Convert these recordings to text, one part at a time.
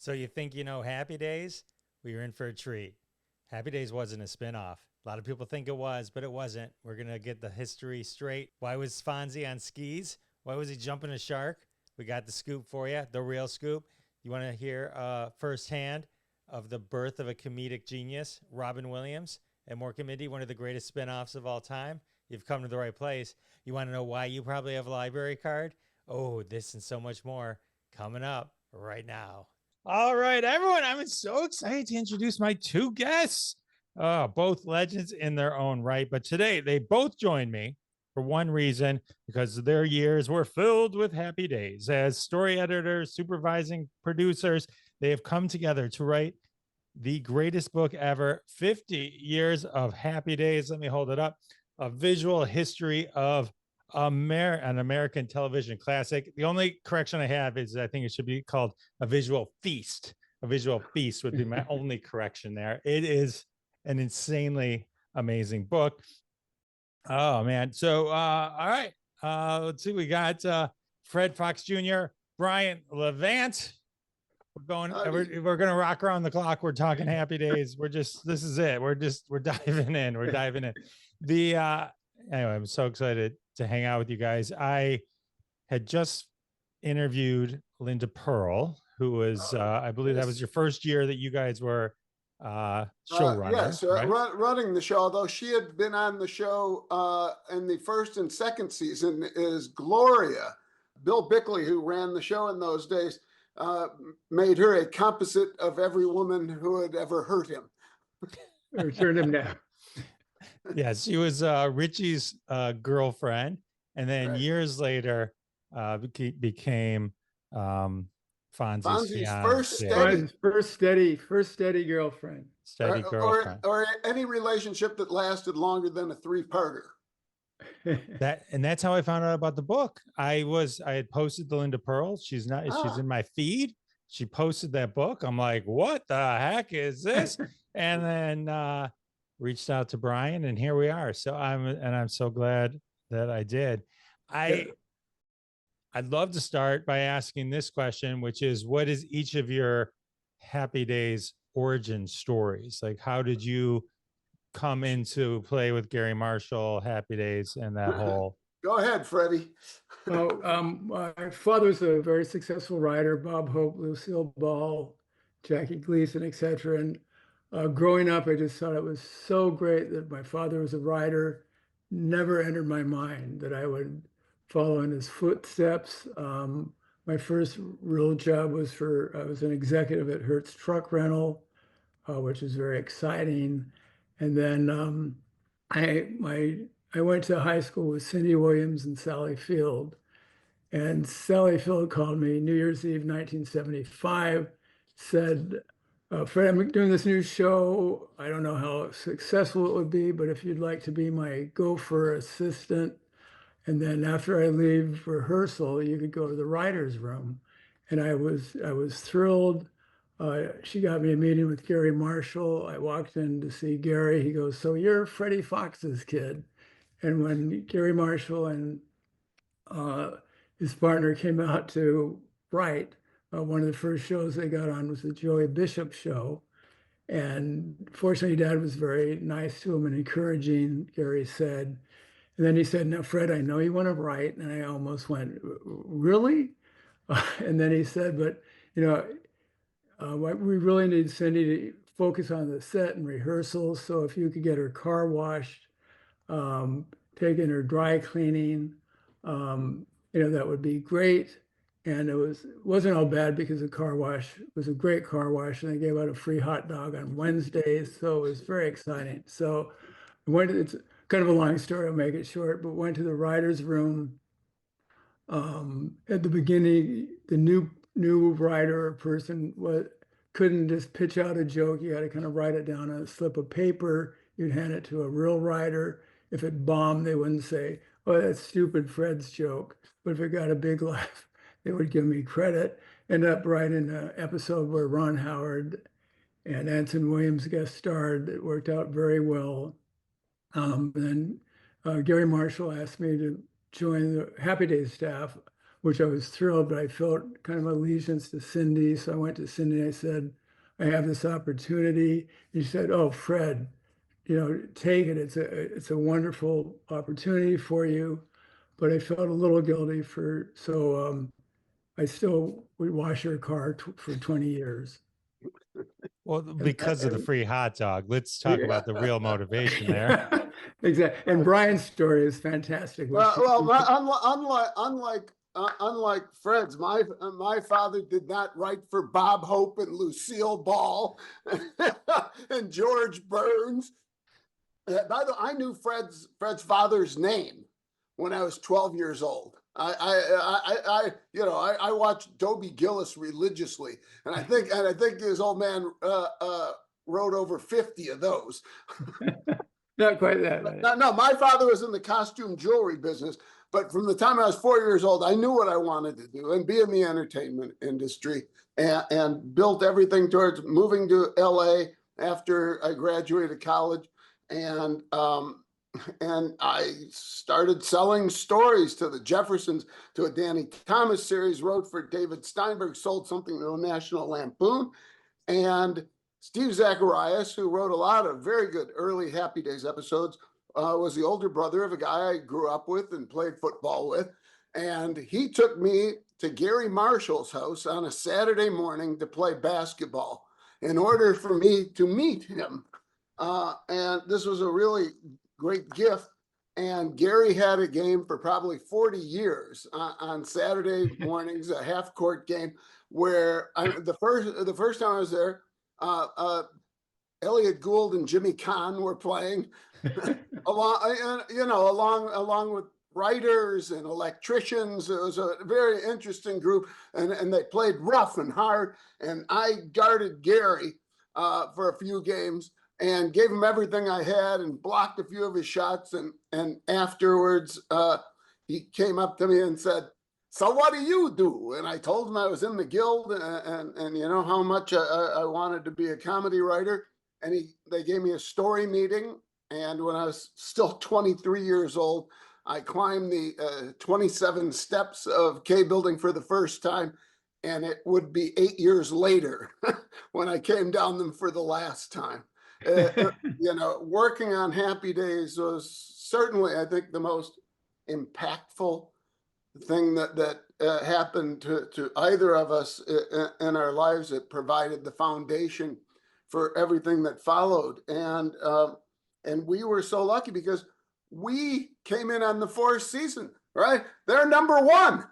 So you think you know Happy Days? We were in for a treat. Happy Days wasn't a spinoff. A lot of people think it was, but it wasn't. We're going to get the history straight. Why was Fonzie on skis? Why was he jumping a shark? We got the scoop for you, the real scoop. You want to hear firsthand of the birth of a comedic genius, Robin Williams, and Mork and Mindy, one of the greatest spinoffs of all time? You've come to the right place. You want to know why you probably have a library card? Oh, this and so much more coming up right now. All right, everyone. I'm so excited to introduce my two guests. Both legends in their own right. But today they both joined me for one reason, because their years were filled with happy days. As story editors, supervising producers, they have come together to write the greatest book ever, 50 Years of Happy Days. Let me hold it up. A visual history of an American television classic. The only correction I have is I think it should be called a visual feast. A visual feast would be my only correction there. It is an insanely amazing book. Oh man. So all right. Let's see. We got Fred Fox Jr., Brian Levant. We're gonna rock around the clock. We're talking Happy Days. This is it. We're diving in. We're diving in. Anyway, I'm so excited to hang out with you guys. I had just interviewed Linda Pearl, who was I believe that was your first year that you guys were showrunners. Yes, right? Running the show, although she had been on the show in the first and second season, is Gloria. Bill Bickley, who ran the show in those days, made her a composite of every woman who had ever hurt him. Or turned him down. Yes, she was Richie's girlfriend, and then years later became Fonzie's first steady girlfriend. Steady girlfriend. Or any relationship that lasted longer than a three-parter. That's how I found out about the book. I had posted the Linda Pearl. She's in my feed. She posted that book. I'm like, what the heck is this? And then reached out to Brian, and here we are. So I'm so glad that I did. I'd love to start by asking this question, which is, what is each of your Happy Days origin stories? Like, how did you come into play with Gary Marshall, Happy Days, and that whole? Go ahead, Freddie. Well, my father's a very successful writer, Bob Hope, Lucille Ball, Jackie Gleason, etc. And growing up, I just thought it was so great that my father was a writer. Never entered my mind that I would follow in his footsteps. My first real job was I was an executive at Hertz Truck Rental, which is very exciting. And then I went to high school with Cindy Williams and Sally Field. And Sally Field called me New Year's Eve, 1975, said, Fred, I'm doing this new show. I don't know how successful it would be, but if you'd like to be my gopher assistant, and then after I leave rehearsal, you could go to the writer's room. And I was thrilled. She got me a meeting with Gary Marshall. I walked in to see Gary. He goes, so you're Freddie Fox's kid. And when Gary Marshall and his partner came out to write, one of the first shows they got on was the Joey Bishop show. And fortunately, Dad was very nice to him and encouraging, Gary said. And then he said, now, Fred, I know you want to write. And I almost went, really? And then he said, but, we really need Cindy to focus on the set and rehearsals. So if you could get her car washed, taking her dry cleaning, that would be great. And it wasn't all bad because the car wash was a great car wash, and they gave out a free hot dog on Wednesdays. So it was very exciting. So it's kind of a long story, I'll make it short, but went to the writer's room. At the beginning, the new writer or person couldn't just pitch out a joke. You had to kind of write it down on a slip of paper. You'd hand it to a real writer. If it bombed, they wouldn't say, oh, that's stupid Fred's joke. But if it got a big laugh, they would give me credit. Ended up writing an episode where Ron Howard and Anson Williams guest starred. It worked out very well. Then Gary Marshall asked me to join the Happy Days staff which I was thrilled, but I felt kind of allegiance to Cindy. So I went to Cindy and I said, I have this opportunity. And she said, oh, Fred, take it. It's a wonderful opportunity for you. But I felt a little guilty so I still would wash her car for 20 years. Well, because of the free hot dog. Let's talk Yeah. about the real motivation there. Exactly. And Brian's story is fantastic. Unlike Fred's, my father did not write for Bob Hope and Lucille Ball and George Burns. By the way, I knew Fred's father's name when I was 12 years old. I watched Dobie Gillis religiously, and I think his old man wrote over 50 of those. Not quite that. No, my father was in the costume jewelry business, but from the time I was 4 years old, I knew what I wanted to do and be in the entertainment industry, and built everything towards moving to LA after I graduated college, and I started selling stories to the Jeffersons, to a Danny Thomas series, wrote for David Steinberg, sold something to National Lampoon, and Steve Zacharias, who wrote a lot of very good early Happy Days episodes, was the older brother of a guy I grew up with and played football with. And he took me to Gary Marshall's house on a Saturday morning to play basketball in order for me to meet him. And this was a really great gift. And Gary had a game for probably 40 years on Saturday mornings, a half-court game, where the first time I was there, Elliot Gould and Jimmy Kahn were playing along with writers and electricians. It was a very interesting group, and they played rough and hard. And I guarded Gary for a few games and gave him everything I had and blocked a few of his shots. And afterwards, he came up to me and said, "So what do you do?" And I told him I was in the guild and you know how much I wanted to be a comedy writer. And they gave me a story meeting. And when I was still 23 years old, I climbed the 27 steps of K Building for the first time. And it would be 8 years later when I came down them for the last time. Working on Happy Days was certainly, I think, the most impactful thing that happened to either of us in our lives. It provided the foundation for everything that followed, and we were so lucky because we came in on the fourth season. Right, they're number one.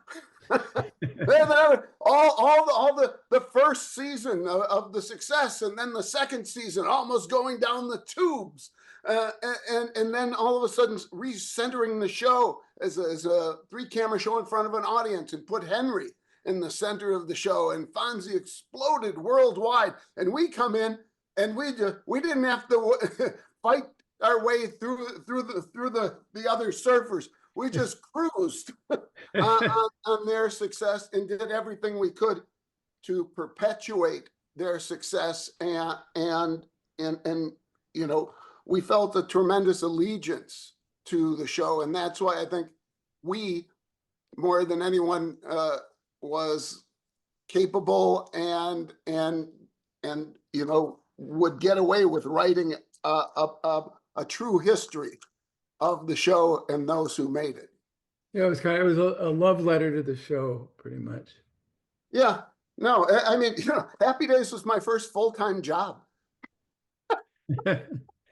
all the first season of the success, and then the second season almost going down the tubes, and then all of a sudden recentering the show as a 3-camera show in front of an audience, and put Henry in the center of the show, and Fonzie exploded worldwide, and we come in and we didn't have to fight our way through the other surfers. We just cruised on their success and did everything we could to perpetuate their success, and we felt a tremendous allegiance to the show, and that's why I think we, more than anyone, was capable and would get away with writing a true history of the show and those who made it. Yeah, it was a love letter to the show, pretty much. Yeah, no, I mean, Happy Days was my first full-time job.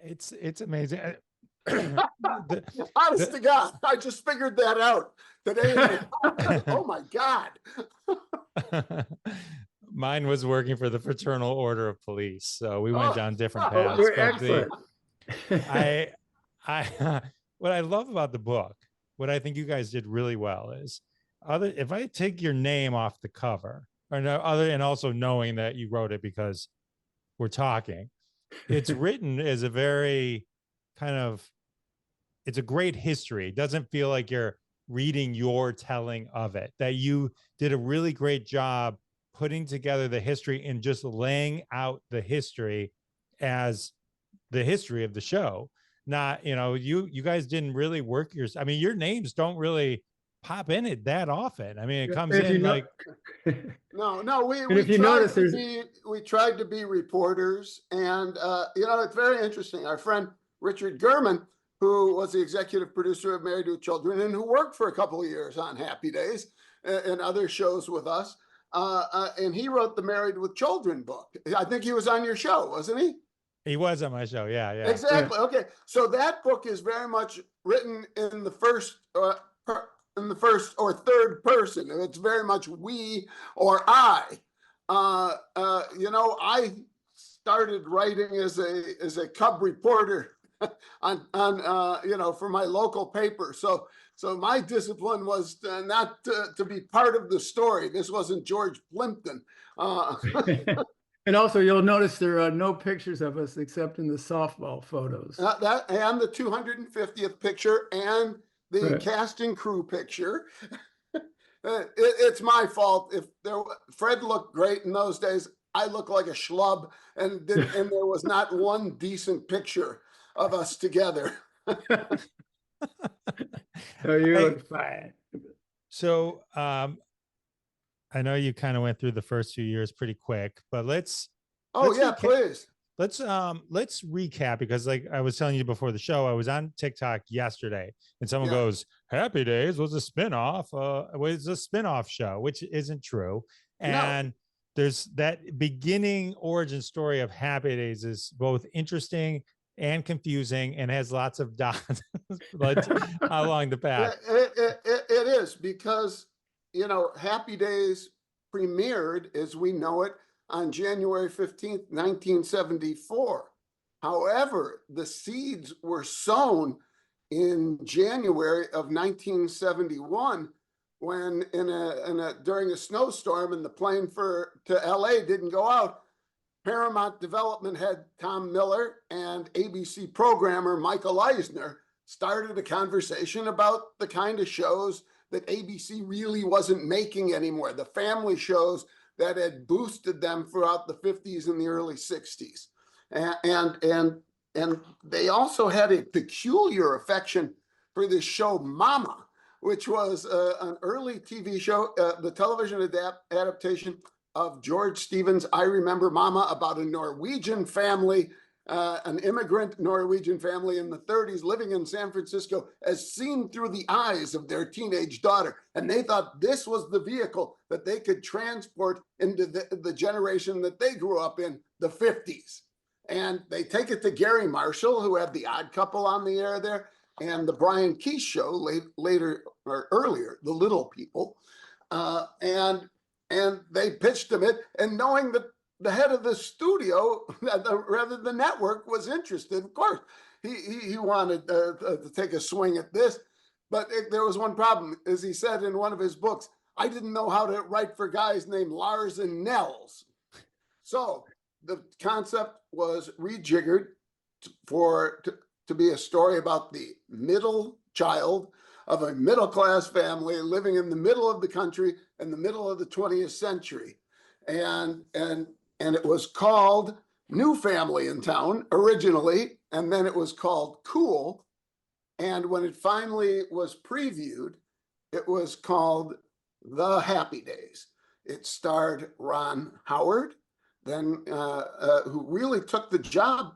It's amazing. Honest to God, I just figured that out today. Oh my God. Mine was working for the Fraternal Order of Police, so we went down different paths. You're excellent. What I love about the book, what I think you guys did really well is, if I take your name off the cover, and also knowing that you wrote it because we're talking, it's written as a very it's a great history. It doesn't feel like you're reading your telling of it, that you did a really great job putting together the history and just laying out the history as the history of the show. Not, you guys didn't really work your names don't really pop in it that often. I mean, it comes If you in know- like, No, we if you tried notice, to be we tried to be reporters, and it's very interesting. Our friend Richard Gurman, who was the executive producer of Married with Children and who worked for a couple of years on Happy Days and other shows with us, and he wrote the Married with Children book. I think he was on your show, wasn't he? he was on my show. Yeah, yeah. Exactly. Okay, so that book is very much written in the first or third person. It's very much we or I. I started writing as a cub reporter on for my local paper. So my discipline was not to be part of the story. This wasn't George Plimpton. And also, you'll notice there are no pictures of us except in the softball photos. That and the 250th picture and the Right. cast and crew picture. It's my fault. Fred looked great in those days, I looked like a schlub, and there was not one decent picture of us together. Oh, you look fine. So, I know you kind of went through the first few years pretty quick, but let's Please. let's recap, because like I was telling you before the show, I was on TikTok yesterday and someone goes, Happy Days was a spinoff, was a spinoff show, which isn't true. And there's that beginning origin story of Happy Days is both interesting and confusing and has lots of dots along the path. It is, because Happy Days premiered as we know it on January 15th, 1974. However, the seeds were sown in January of 1971 when during a snowstorm and the plane to LA didn't go out. Paramount Development head Tom Miller and ABC programmer Michael Eisner started a conversation about the kind of shows that ABC really wasn't making anymore, the family shows that had boosted them throughout the 50s and the early 60s. And they also had a peculiar affection for this show Mama, which was an early TV show, the television adaptation of George Stevens' I Remember Mama, about a Norwegian family, an immigrant Norwegian family in the 30s living in San Francisco as seen through the eyes of their teenage daughter. And they thought this was the vehicle that they could transport into the generation that they grew up in, the 50s. And they take it to Gary Marshall, who had The Odd Couple on the air there, and the Brian Keith Show later or earlier, The Little People. And they pitched him it, and knowing that the head of the studio, rather the network, was interested. Of course, he wanted to take a swing at this, but there was one problem. As he said in one of his books, I didn't know how to write for guys named Lars and Nels. So the concept was rejiggered to be a story about the middle child of a middle-class family living in the middle of the country in the middle of the 20th century. And it was called New Family in Town originally, and then it was called Cool. And when it finally was previewed, it was called The Happy Days. It starred Ron Howard, then who really took the job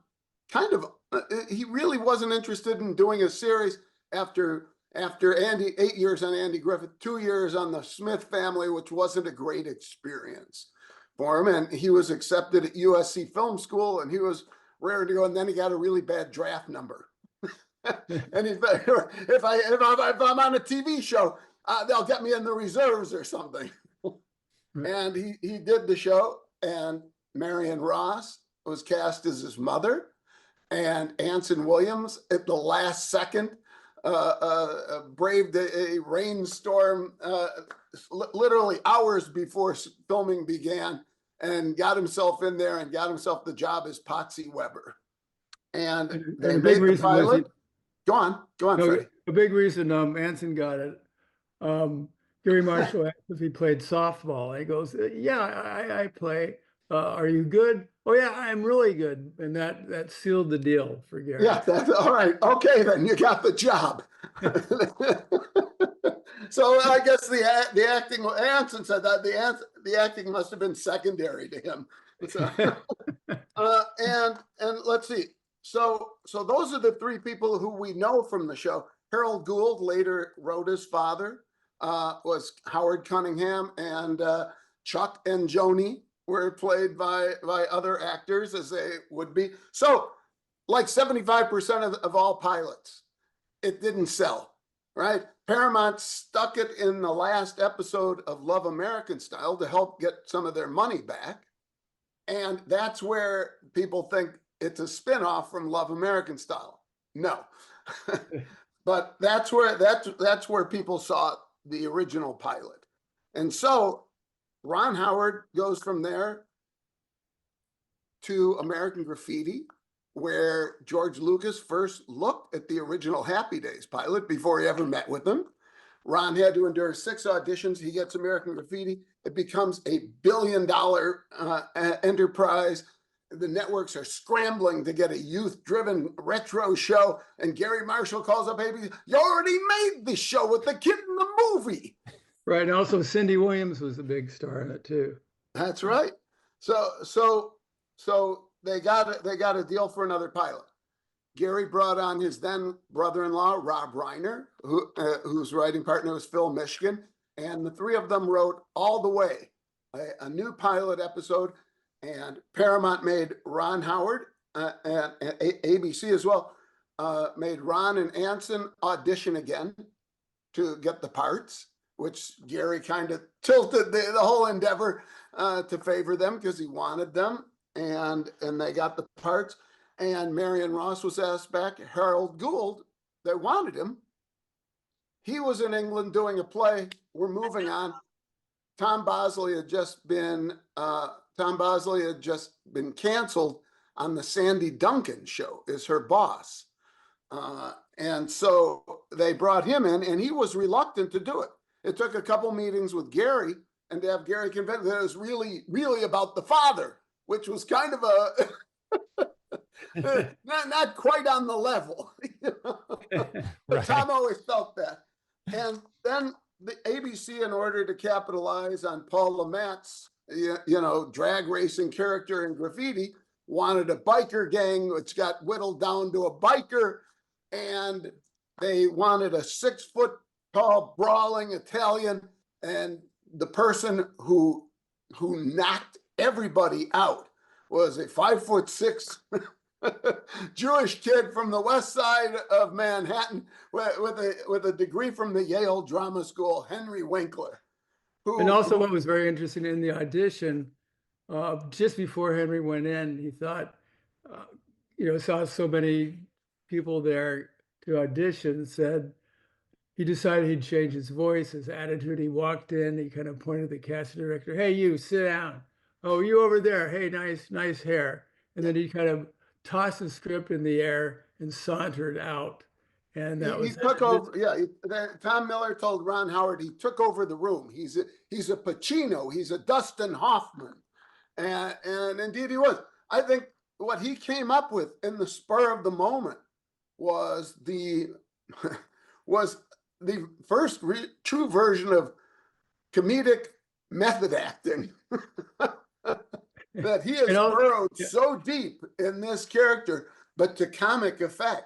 he really wasn't interested in doing a series after 8 years on Andy Griffith, 2 years on the Smith Family, which wasn't a great experience for him. And he was accepted at USC Film School, and he was raring to go. And then he got a really bad draft number. And if I'm on a TV show, they'll get me in the reserves or something. And he did the show, and Marion Ross was cast as his mother, and Anson Williams at the last second braved a rainstorm literally hours before filming began, and got himself in there and got himself the job as Patsy Weber. And they made the pilot. Go on, Freddie. A big reason Anson got it. Gary Marshall asked if he played softball. He goes, "Yeah, I play. Are you good?" "Oh yeah, I'm really good." And that sealed the deal for Gary. Yeah, that's all right. Okay, then you got the job. So I guess the acting, Anson said that the acting must have been secondary to him. So, and let's see. So those are the three people who we know from the show. Harold Gould later wrote his father, was Howard Cunningham, and Chuck and Joni were played by other actors, as they would be. So like 75% of all pilots, it didn't sell, right? Paramount stuck it in the last episode of Love American Style to help get some of their money back. And that's where people think it's a spinoff from Love American Style. No. But that's where people saw the original pilot. And so Ron Howard goes from there to American Graffiti, where George Lucas first looked at the original Happy Days pilot before he ever met with them. Ron had to endure 6 auditions. He gets American Graffiti. It becomes a billion-dollar enterprise. The networks are scrambling to get a youth-driven retro show. And Gary Marshall calls up ABC, you already made the show with the kid in the movie. Right, and also Cindy Williams was the big star in it too. That's right. So they got a deal for another pilot. Gary brought on his then brother-in-law, Rob Reiner, whose writing partner was Phil Michigan, and the three of them wrote All the Way, a new pilot episode, and Paramount made Ron Howard, and ABC as well, made Ron and Anson audition again to get the parts, which Gary kind of tilted the whole endeavor to favor them because he wanted them, and they got the parts. And Marion Ross was asked back. Harold Gould, they wanted him. He was in England doing a play. We're moving on. Tom Bosley had just been canceled on the Sandy Duncan show as her boss. And so they brought him in, and he was reluctant to do it. It took a couple meetings with Gary, and to have Gary convinced that it was really, really about the father, which was kind of a not quite on the level. But Right. Tom always felt that. And then the ABC, in order to capitalize on Paul LeMatt's drag racing character in Graffiti, wanted a biker gang, which got whittled down to a biker, and they wanted a 6-foot tall brawling Italian, and the person who knocked everybody out was a 5'6" Jewish kid from the west side of Manhattan with a degree from the Yale Drama School, Henry Winkler. And also what was very interesting in the audition, just before Henry went in, he thought, saw so many people there to audition, said he decided he'd change his voice, his attitude. He walked in, he kind of pointed to the casting director, hey, you, sit down. Oh, you over there. Hey, nice hair. And then he kind of tossed the script in the air and sauntered out. And that he took over. Yeah, Tom Miller told Ron Howard he took over the room. He's a Pacino. He's a Dustin Hoffman, and indeed he was. I think what he came up with in the spur of the moment was the first true version of comedic method acting. That he has burrowed so deep in this character, but to comic effect.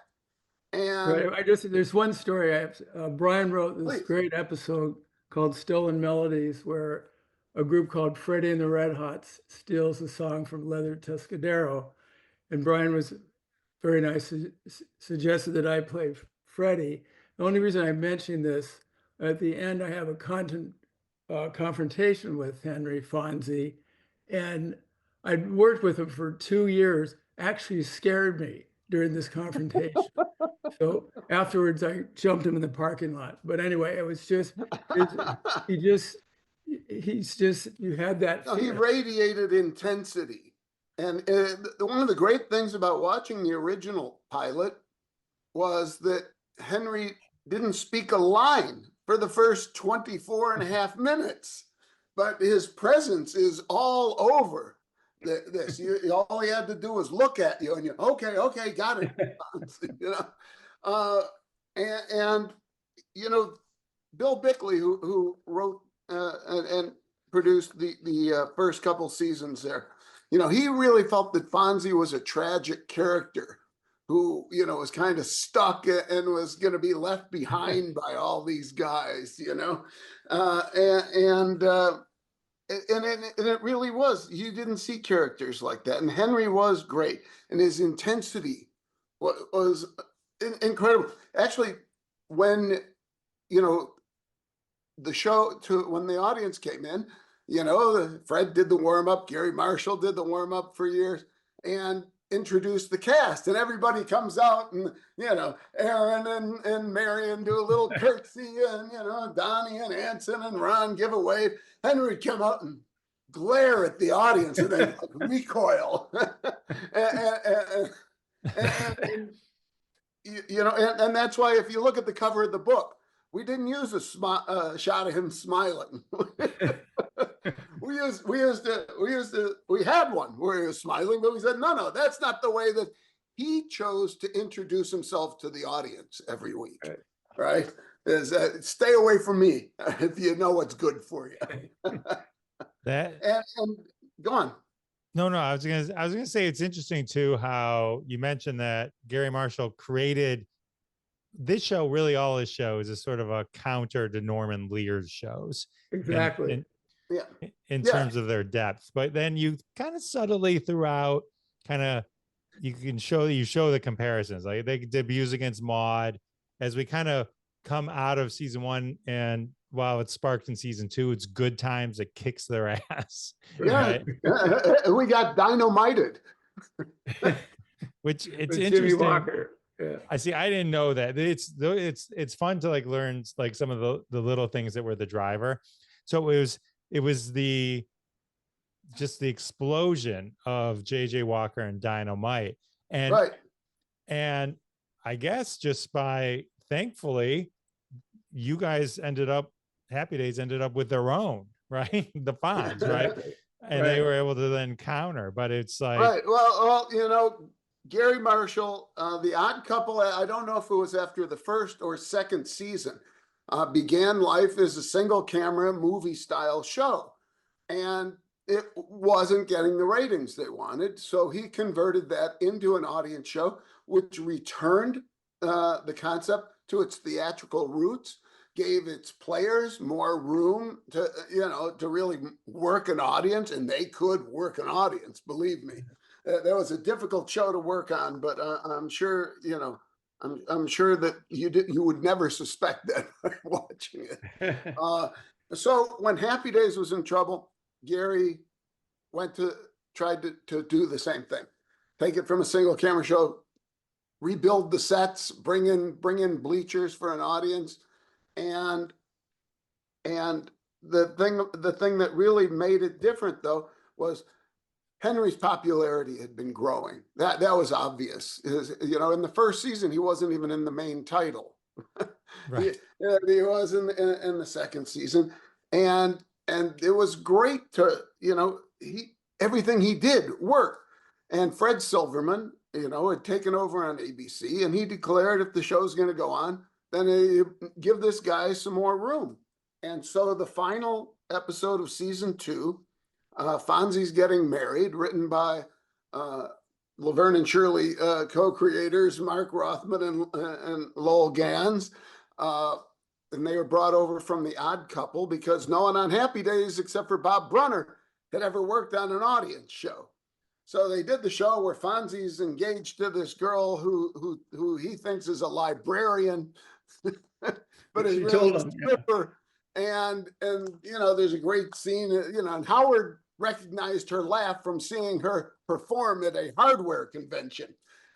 And right, there's one story. Brian wrote this great episode called Stolen Melodies, where a group called Freddie and the Red Hots steals a song from Leather Tuscadero. And Brian was very nice, suggested that I play Freddie. The only reason I mention this, at the end, I have a confrontation with Henry Fonzie, and I'd worked with him for 2 years, actually scared me during this confrontation. So afterwards, I jumped him in the parking lot. But anyway, it was just, you had that fear. He radiated intensity. And one of the great things about watching the original pilot was that Henry didn't speak a line for the first 24 and a half minutes, but his presence is all over this. All he had to do was look at you, and you, okay, got it. Bill Bickley, who wrote and produced the first couple seasons there, he really felt that Fonzie was a tragic character who, was kind of stuck and was going to be left behind by all these guys, and it really was. You didn't see characters like that, and Henry was great, and his intensity was incredible. Actually, when the show when the audience came in, Fred did the warm up, Gary Marshall did the warm up for years, and introduced the cast, and everybody comes out, and Aaron and Marion do a little curtsy, and Donnie and Anson and Ron give a wave. Henry would come out and glare at the audience and then recoil. And that's why if you look at the cover of the book, we didn't use a shot of him smiling. we had one where he was smiling, but we said, no, that's not the way that he chose to introduce himself to the audience every week. Right? Is stay away from me if you know what's good for you. And go on. No, I was gonna say it's interesting too how you mentioned that Gary Marshall created this show. Really, all his shows is sort of a counter to Norman Lear's shows. Exactly. In terms of their depth, but then you kind of subtly throughout, you show the comparisons. Like they debuts against Maude as we kind of come out of season 1, and while it's sparked in season 2, it's Good Times that kicks their ass. Yeah, right? We got dynamited. Which it's With interesting. Jimmy Walker. Yeah. I see. I didn't know that. It's fun to learn some of the little things that were the driver. So it was the explosion of JJ Walker and Dynamite, and right. And I guess just by thankfully, you guys Happy Days ended up with their own, right? The Fonz, right? And they were able to then counter, but it's like, right. Well, Gary Marshall, The Odd Couple, I don't know if it was after the first or second season, began life as a single camera movie style show. And it wasn't getting the ratings they wanted. So he converted that into an audience show, which returned the concept to its theatrical roots, gave its players more room to really work an audience, and they could work an audience, believe me. That was a difficult show to work on, but I'm sure, I'm sure that you would never suspect that by watching it. So when Happy Days was in trouble, Gary tried to do the same thing. Take it from a single camera show, rebuild the sets, bring in bleachers for an audience. And the thing that really made it different, though, was Henry's popularity had been growing. That was obvious. In the first season, he wasn't even in the main title. right. He was in the second season, and it was great to everything he did worked. And Fred Silverman, had taken over on ABC, and he declared if the show's going to go on, then you give this guy some more room. And so the final episode of season 2, Fonzie's Getting Married, written by Laverne and Shirley co-creators Mark Rothman and Lowell Gans. And they were brought over from The Odd Couple because no one on Happy Days except for Bob Brunner had ever worked on an audience show. So they did the show where Fonzie's engaged to this girl who he thinks is a librarian, but is really a stripper. And there's a great scene, and Howard recognized her laugh from seeing her perform at a hardware convention.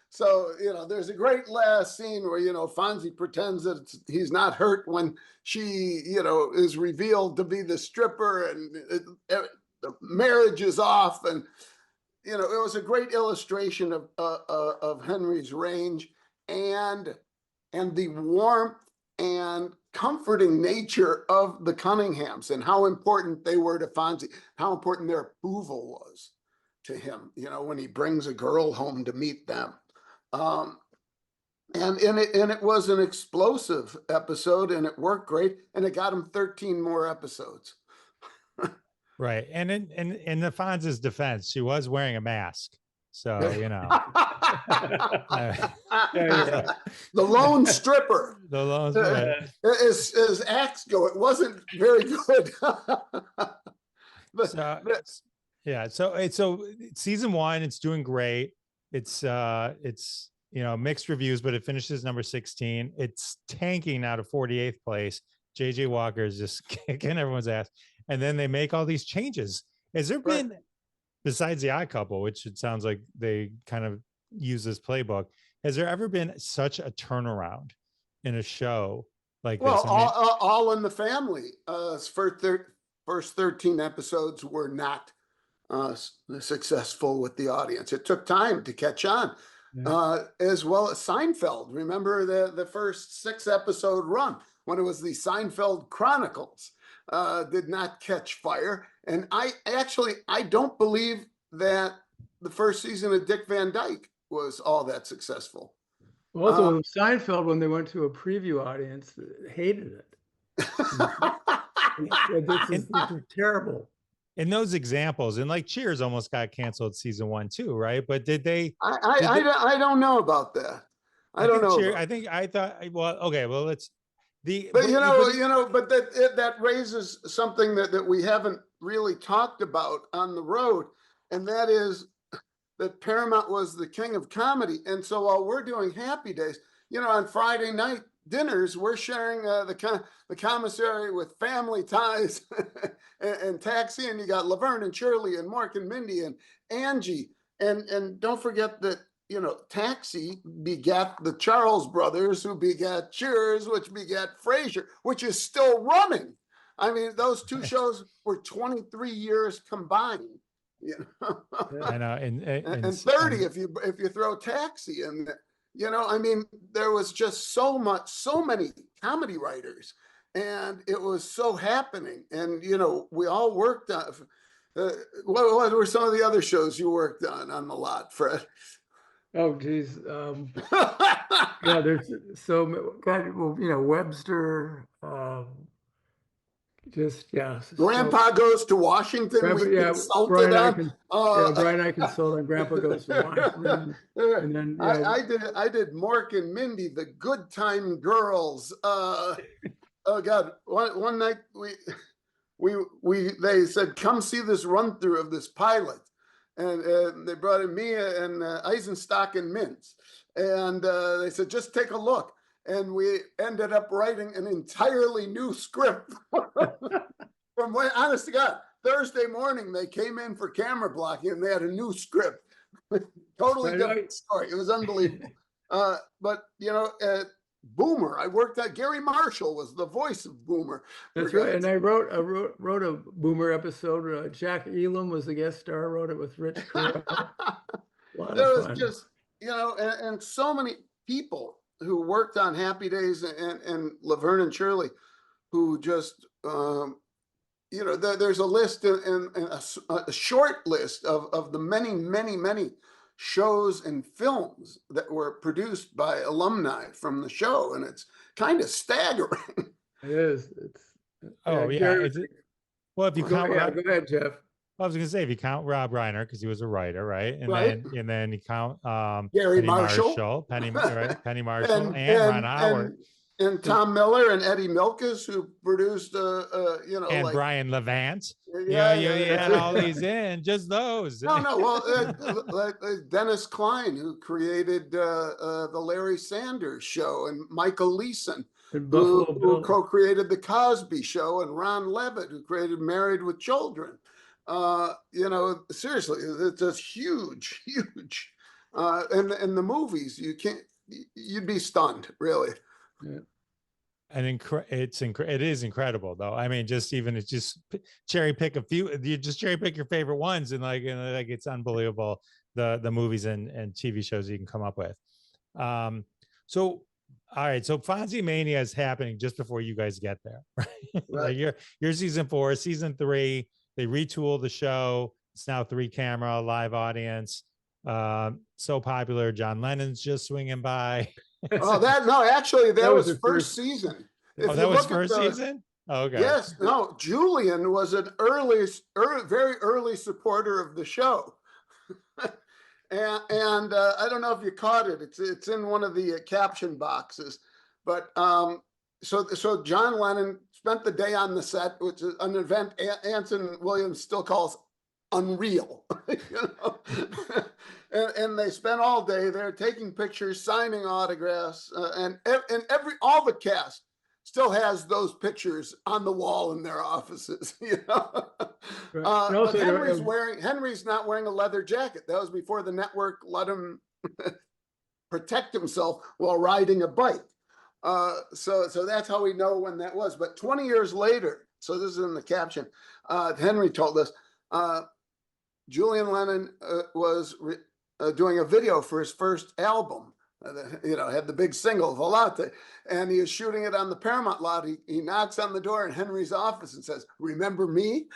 So, there's a great last scene where, Fonzie pretends that he's not hurt when she, is revealed to be the stripper, and the marriage is off. And, it was a great illustration of Henry's range and the warmth and comforting nature of the Cunninghams and how important they were to Fonzie, how important their approval was to him, when he brings a girl home to meet them. And it was an explosive episode, and it worked great, and it got him 13 more episodes. Right. And in the Fonzie's defense, she was wearing a mask. So, you know. The lone stripper. The lone stripper. As acts go, it wasn't very good. So season 1, it's doing great. It's mixed reviews, but it finishes number 16. It's tanking out of 48th place. JJ Walker is just kicking everyone's ass. And then they make all these changes. Has there been, besides the Odd Couple, which it sounds like they kind of use this playbook, has there ever been such a turnaround in a show like this? All in the Family. First 13 episodes were not successful with the audience. It took time to catch on. As well as Seinfeld. Remember the first 6-episode run when it was the Seinfeld Chronicles did not catch fire. And I don't believe that the first season of Dick Van Dyke was all that successful. Also, Seinfeld, when they went to a preview audience, hated it. This is terrible. In those examples, and like Cheers almost got canceled season 1 too, right? But did they? I don't know about that. I don't know. Let's. But that raises something that we haven't really talked about on the road, and that is that Paramount was the king of comedy, and so while we're doing Happy Days, on Friday night dinners, we're sharing the commissary with Family Ties and Taxi, and you got Laverne and Shirley and Mork and Mindy and Angie, and don't forget that Taxi begat the Charles brothers, who begat Cheers, which begat Frasier, which is still running. I mean, those two shows were 23 years combined. I know, and 30 if you throw Taxi in. I mean, there was just so many comedy writers, and it was so happening. And we all worked on. What were some of the other shows you worked on the lot, Fred? Oh, geez. There's so God. Well, Webster. Grandpa Goes to Washington. Brian I consulted. Grandpa Goes to Washington. And then I did Mork and Mindy, the Good Time Girls. Oh God! One night they said, come see this run through of this pilot, and they brought in me and Eisenstock and Mintz, and they said, just take a look. And we ended up writing an entirely new script. Honest to God, Thursday morning, they came in for camera blocking and they had a new script. Totally different story. It was unbelievable. But, Boomer, I worked on. Gary Marshall was the voice of Boomer. That's right. And I wrote a Boomer episode. Jack Elam was the guest star. I wrote it with Rich Carell. There was just, and so many people who worked on Happy Days and Laverne and Shirley, who just, there's a list and a short list of the many, many, many shows and films that were produced by alumni from the show, and it's kind of staggering. It is. Well, if you count, go ahead, Jeff. I was going to say, if you count Rob Reiner, because he was a writer, right? And then you count Gary Penny Marshall, Penny Marshall, and Ron Howard, and Tom Miller and Eddie Milkis, who produced, and like Brian Levant. You Yeah, had all these in, just those. Well, Dennis Klein, who created the Larry Sanders Show, and Michael Leeson, who co-created the Cosby Show, and Ron Levitt, who created Married with Children. Seriously, it's just huge. And the movies, you'd be stunned, really. Yeah. And it is incredible, though. I mean, just cherry pick a few. You just cherry pick your favorite ones, and it's unbelievable the movies and TV shows you can come up with. So all right, so Fonzie Mania is happening just before you guys get there, right? Like you're season 4, season 3. They retool the show. It's now 3-camera, live audience. So popular. John Lennon's just swinging by. Oh, actually, that was was the first first. season. Oh, If that you was look at first the, season? Oh, okay. yes, no, Julian was an very early supporter of the show. And I don't know if you caught it. It's in one of the caption boxes. But so John Lennon spent the day on the set, which is an event Anson Williams still calls unreal. You know? And they spent all day there taking pictures, signing autographs, and all the cast still has those pictures on the wall in their offices. You know, Right. And but also, Henry's not wearing a leather jacket. That was before the network let him protect himself while riding a bike. So that's how we know when that was. But 20 years later, so this is in the caption. Henry told us Julian Lennon was doing a video for his first album. Had the big single Volante, and he was shooting it on the Paramount lot. He knocks on the door in Henry's office and says, "Remember me?"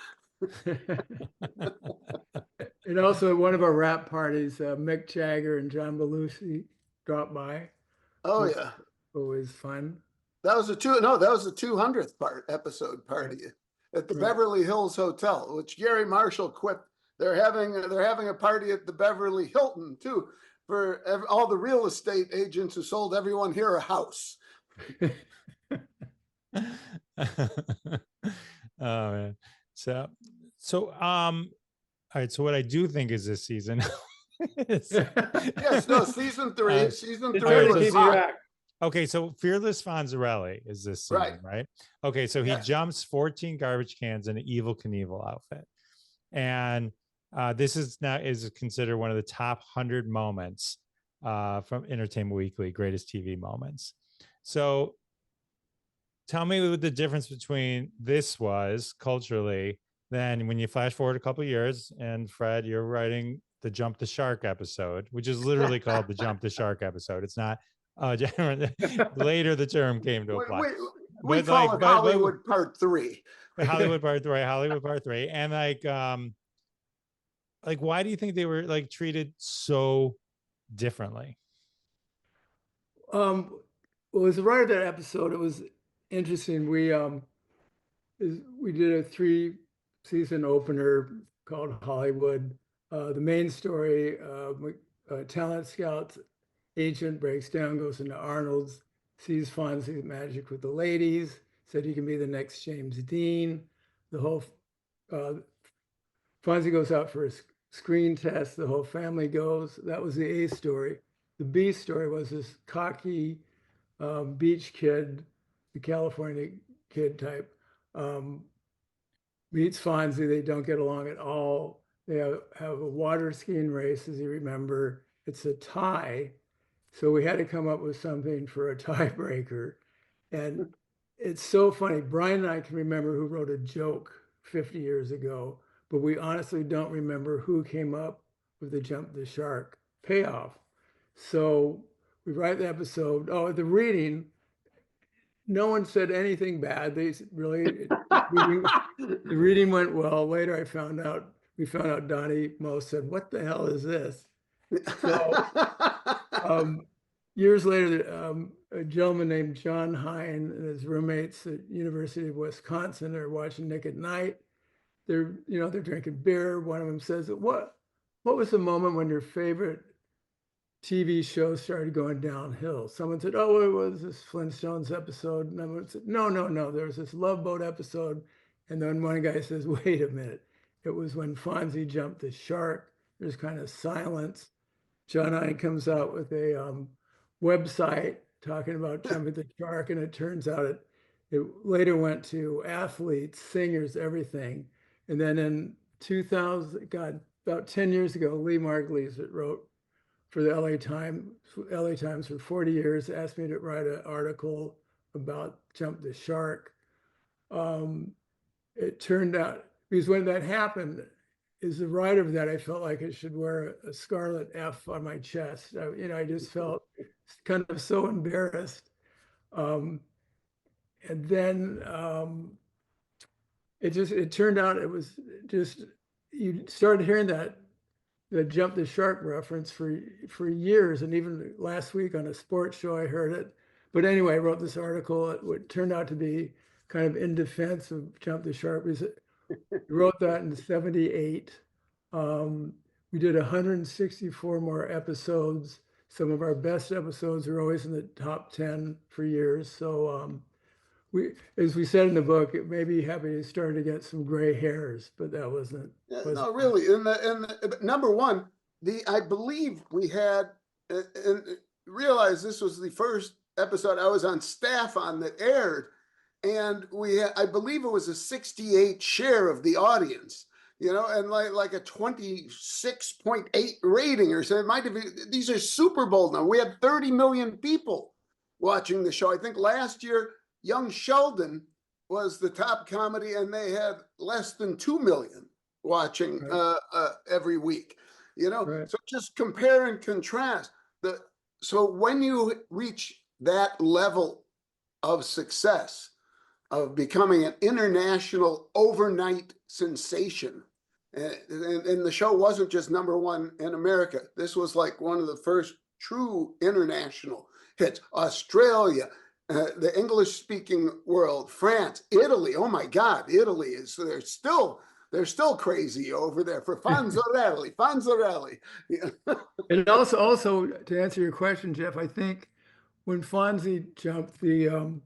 And also at one of our rap parties, Mick Jagger and John Belushi dropped by. Oh Which yeah, always fun. that was the 200th episode party at the Right. Beverly Hills Hotel, which Gary Marshall quipped. They're having a party at the Beverly Hilton too, for all the real estate agents who sold everyone here a house. Oh man. So all right, so what I do think is this season is, Yes, no, season three It's was hot. okay, so Fearless Fonzarelli is this season, right? Okay, so he Yes. jumps 14 garbage cans in an Evil Knievel outfit. And this is considered one of the top 100 moments from Entertainment Weekly, greatest TV moments. So tell me what the difference between this was culturally then when you flash forward a couple of years, and Fred, you're writing the Jump the Shark episode, which is literally called the Jump the Shark episode. It's not later the term came to apply. We call it Hollywood Part 3. Hollywood Part 3, and like why do you think they were like treated so differently? Well, as a writer of that episode, it was interesting. We did a 3-season opener called Hollywood. The main story, talent scouts agent breaks down, goes into Arnold's, sees Fonzie's magic with the ladies, said he can be the next James Dean. The whole Fonzie goes out for a screen test. The whole family goes. That was the A story. The B story was this cocky beach kid, the California kid type, meets Fonzie. They don't get along at all. They have a water skiing race, as you remember. It's a tie. So we had to come up with something for a tiebreaker. And it's so funny. Brian and I can remember who wrote a joke 50 years ago, but we honestly don't remember who came up with the Jump the Shark payoff. So we write the episode. Oh, at the reading, no one said anything bad. They really, the reading went well. Later, we found out Donnie Moe said, "What the hell is this?" So years later, a gentleman named John Hine and his roommates at University of Wisconsin are watching Nick at Night. They're drinking beer. One of them says, "What was the moment when your favorite TV show started going downhill?" Someone said, "Oh, it was this Flintstones episode." And someone said, No. There was this Love Boat episode. And then one guy says, "Wait a minute. It was when Fonzie jumped the shark." There's kind of silence. John Hine comes out with a website talking about jumping the shark, and it turns out it later went to athletes, singers, everything. And then in 2000, about 10 years ago, Lee Margulies wrote for the LA Times for 40 years, asked me to write an article about Jump the Shark. It turned out, because when that happened, as the writer of that, I felt like I should wear a scarlet F on my chest. I just felt kind of so embarrassed. And then it turned out it was just, you started hearing that the jump the shark reference for years, and even last week on a sports show I heard it. But anyway, I wrote this article. It turned out to be kind of in defense of jump the shark, because we wrote that in '78. We did 164 more episodes. Some of our best episodes are always in the top 10 for years. So as we said in the book, it may be happy to start to get some gray hairs, but that wasn't. No, really. Number one, I believe we had, and realize this was the first episode I was on staff on that aired, and I believe it was a 68 share of the audience, and like a 26.8 rating or so. It might have been. These are Super Bowl now. We had 30 million people watching the show. I think last year, Young Sheldon was the top comedy, and they had less than 2 million watching every week. Right. So just compare and contrast. So when you reach that level of success, of becoming an international overnight sensation, and the show wasn't just number one in America. This was like one of the first true international hits. Australia, the English-speaking world, France, Italy. Oh my God, Italy they're still crazy over there for Fonzie. And also to answer your question, Jeff, I think when Fonzie jumped the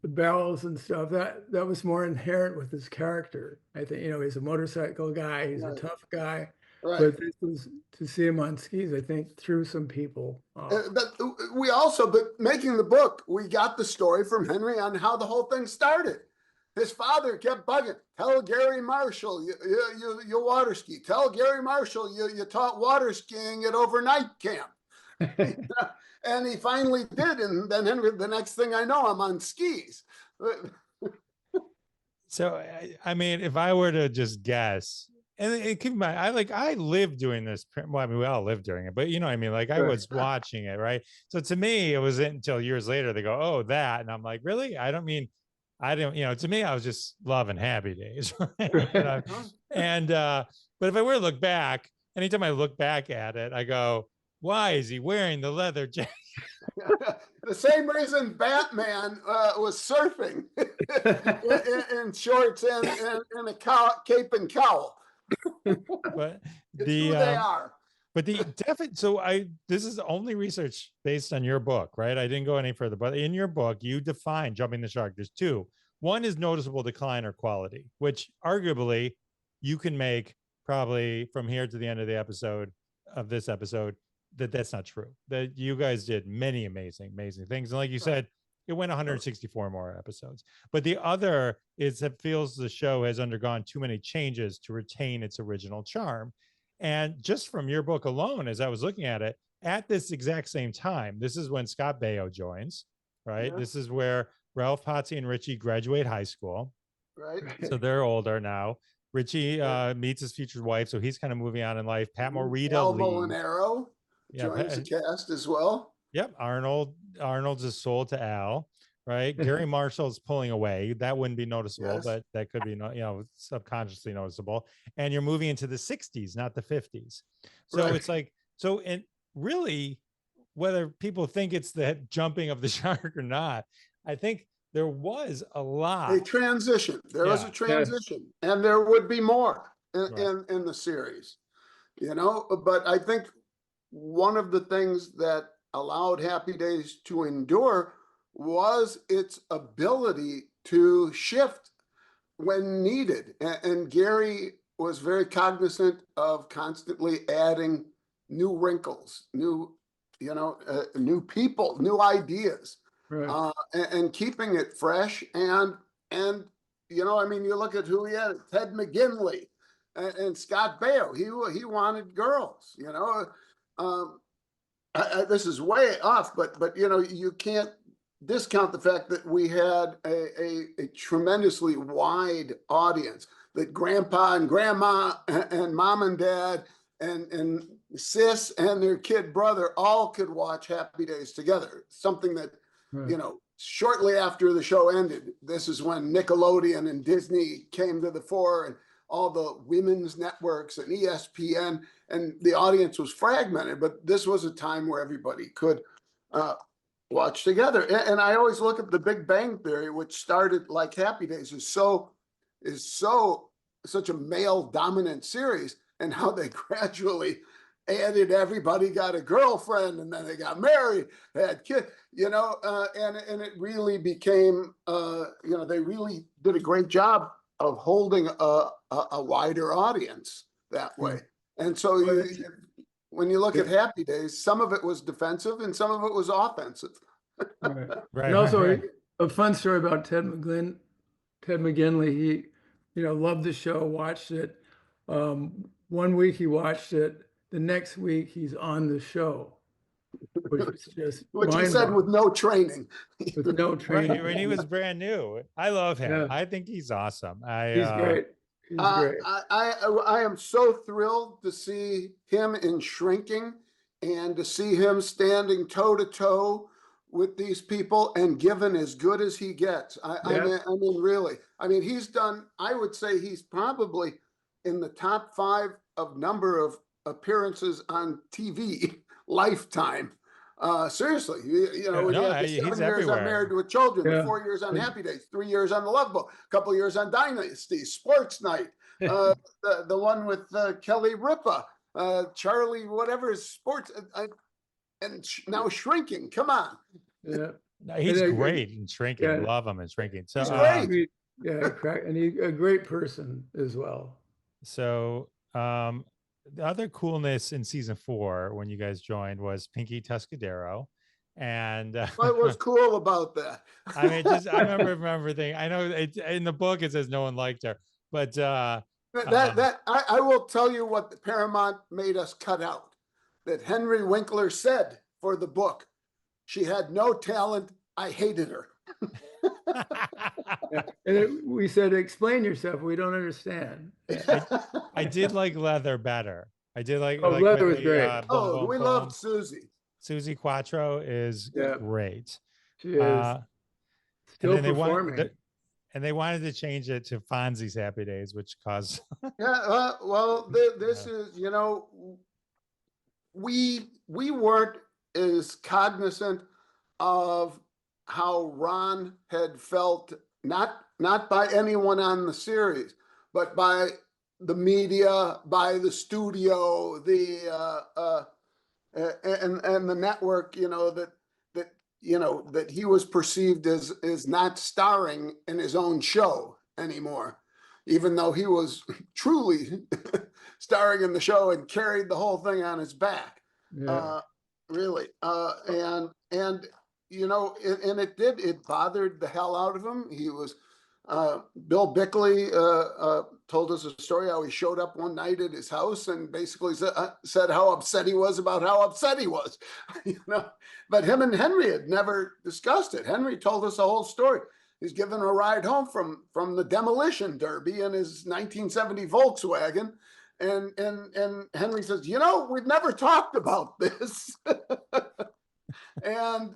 barrels and stuff, that was more inherent with his character. I think, he's a motorcycle guy, he's a tough guy. Right. But this was to see him on skis, I think, threw some people off. But making the book, we got the story from Henry on how the whole thing started. His father kept bugging. Tell Gary Marshall you water ski. Tell Gary Marshall you taught water skiing at overnight camp. And he finally did. And then Henry, the next thing I know, I'm on skis. So, I mean, if I were to just guess, and keep in mind, I lived doing this. Well, I mean, we all lived during it, but you know what I mean? Like I was watching it, right? So to me, it wasn't until years later they go, oh, that. And I'm like, really? I don't, to me, I was just loving Happy Days. Right? But if I were to look back, anytime I look back at it, I go, why is he wearing the leather jacket? The same reason Batman was surfing in shorts and a cape and cowl. But who they are. But this is only research based on your book, right? I didn't go any further, but in your book, you define jumping the shark. There's two. One is noticeable decline or quality, which arguably you can make probably from here to the end of this episode, that's not true. That you guys did many amazing things. And like you said, it went 164 more episodes. But the other is it feels the show has undergone too many changes to retain its original charm. And just from your book alone, as I was looking at it, at this exact same time, this is when Scott Baio joins, right? Yeah. This is where Ralph Pottsy and Richie graduate high school. Right. So they're older now. Richie meets his future wife, so he's kind of moving on in life. Pat Morita Elbow and Arrow joins the cast as well. Yep. Arnold's is sold to Al, right? Gary Marshall's pulling away. That wouldn't be noticeable, but that could be, subconsciously noticeable. And you're moving into the 60s, not the 50s. So it's like, and really, whether people think it's the jumping of the shark or not, I think there was a lot. A transition. There was a transition, and there would be more in the series, but I think one of the things that allowed Happy Days to endure was its ability to shift when needed. And Gary was very cognizant of constantly adding new wrinkles, new people, new ideas, and keeping it fresh. And you look at who he had, Ted McGinley and Scott Baio. He wanted girls, this is way off, but you can't discount the fact that we had a tremendously wide audience, that grandpa and grandma and mom and dad and sis and their kid brother all could watch Happy Days together. Something that, shortly after the show ended, this is when Nickelodeon and Disney came to the fore, and all the women's networks and ESPN, and the audience was fragmented. But this was a time where everybody could watch together. And I always look at the Big Bang Theory, which started like Happy Days, is such a male dominant series, and how they gradually added everybody got a girlfriend, and then they got married, had kids, and it really became, they really did a great job of holding a wider audience that way. And so when you look at Happy Days, some of it was defensive and some of it was offensive. Right. Right, And also right. a fun story about Ted McGinley. He, loved the show, watched it. 1 week he watched it. The next week he's on the show, which was just Which he said with no training. with no training. Right, when he was brand new. I love him. Yeah. I think he's awesome. He's great. He's great. I am so thrilled to see him in Shrinking, and to see him standing toe to toe with these people and given as good as he gets. I mean, really. I mean, he's done, I would say he's probably in the top 5 of number of appearances on TV lifetime. Seriously, he's 7 years everywhere. on Married with Children, the 4 years on Happy Days, 3 years on The Love Boat, a couple of years on Dynasty, Sports Night, the one with Kelly Ripa, Charlie, whatever is sports, and now Shrinking. Come on. Yeah. No, he's great in Shrinking. Yeah. Love him in Shrinking. So He's great. And he's a great person as well. So the other coolness in season 4 when you guys joined was Pinky Tuscadero. And what was cool about that? I mean, I remember thinking, I know in the book it says no one liked her, but I will tell you what the Paramount made us cut out. That Henry Winkler said for the book, she had no talent. I hated her. And we said, explain yourself. We don't understand. I did like Leather better. I did like. Leather was great. We loved Susie. Susie Quattro is great. She is still performing. They wanted to change it to Fonzie's Happy Days, which caused. This is, we weren't as cognizant of how Ron had felt, not by anyone on the series, but by the media, by the studio, and the network, that he was perceived as not starring in his own show anymore, even though he was truly starring in the show and carried the whole thing on his back. Really. It bothered the hell out of him. He was, Bill Bickley told us a story how he showed up one night at his house and basically said how upset he was about how upset he was, but him and Henry had never discussed it. Henry told us the whole story. He's given a ride home from the demolition derby in his 1970 Volkswagen. And Henry says, we've never talked about this. And,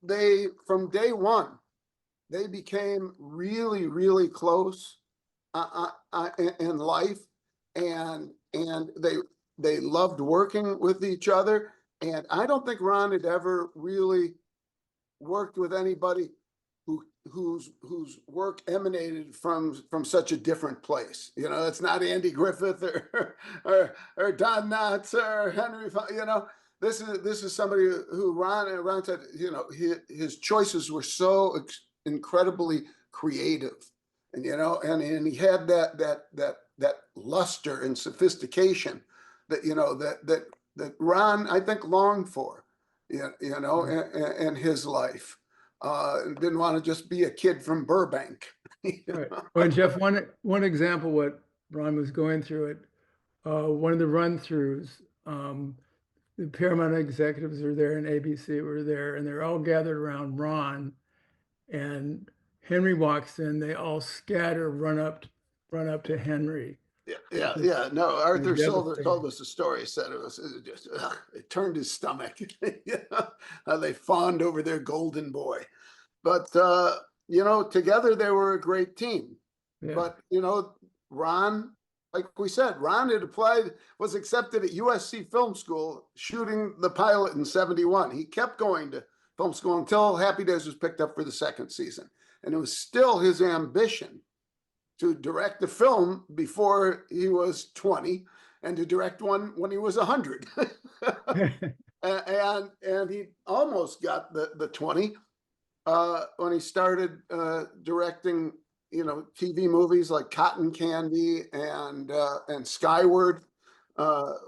they, from day one, they became really, really close in life. And they loved working with each other. And I don't think Ron had ever really worked with anybody whose work emanated from such a different place. It's not Andy Griffith or Don Knotts or Henry. This is somebody who Ron said. His choices were so incredibly creative, and he had that luster and sophistication that Ron, I think, longed for, in his life. Didn't want to just be a kid from Burbank. Right. Well, Jeff, one example what Ron was going through it, one of the run-throughs, the Paramount executives are there and ABC were there, and they're all gathered around Ron, and Henry walks in. They all scatter, run up to Henry. Yeah. No, Arthur Silver told us a story. Said it just it turned his stomach. How they fawned over their golden boy. But together they were a great team. Yeah. But Ron, like we said, Ron had applied, was accepted at USC Film School, shooting the pilot in 71. He kept going to film school until Happy Days was picked up for the second season. And it was still his ambition to direct a film before he was 20 and to direct one when he was 100. and he almost got the 20 when he started directing, TV movies like Cotton Candy and Skyward,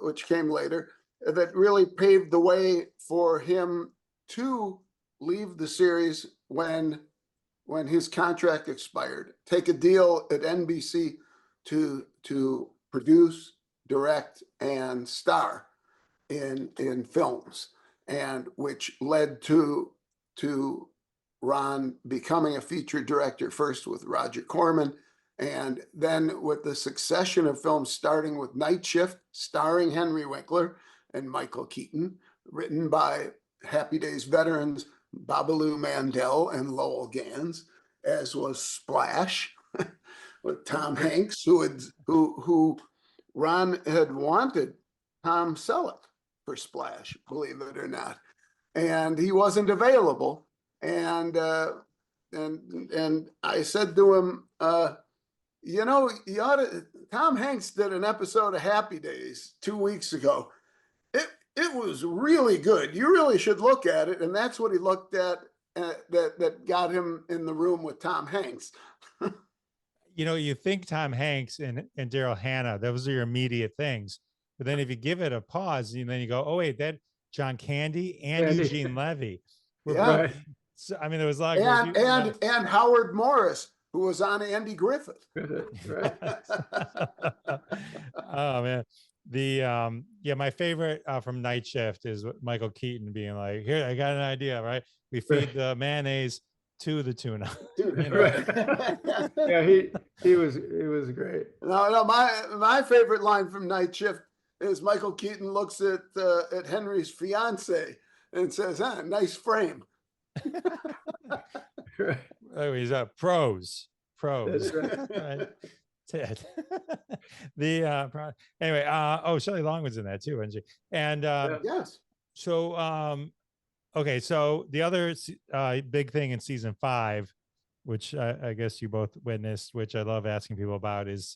which came later, that really paved the way for him to leave the series when his contract expired, take a deal at NBC to produce, direct, and star in films, and which led to Ron becoming a feature director, first with Roger Corman, and then with the succession of films, starting with Night Shift, starring Henry Winkler and Michael Keaton, written by Happy Days veterans Babaloo Mandel and Lowell Gans, as was Splash with Tom Hanks, who Ron had wanted Tom Selleck for Splash, believe it or not, and he wasn't available. And I said to him, you ought to. Tom Hanks did an episode of Happy Days 2 weeks ago. It was really good. You really should look at it. And that's what he looked at that got him in the room with Tom Hanks. You think Tom Hanks and Daryl Hannah, those are your immediate things. But then if you give it a pause, and then you go, oh, wait, that John Candy and Eugene Levy. Yeah. So, I mean, there was a lot of and Howard Morris, who was on Andy Griffith. Right. Oh man, my favorite from Night Shift is Michael Keaton being like, "Here, I got an idea. Right, we feed the mayonnaise to the tuna." Right. Yeah, he was great. No, my favorite line from Night Shift is Michael Keaton looks at Henry's fiance and says, "Nice frame." Right. Oh, he's pros. That's right. Ted. Anyway, Shelley Long was in that too, wasn't she? And yes. So okay, so the other big thing in season 5, which I guess you both witnessed, which I love asking people about, is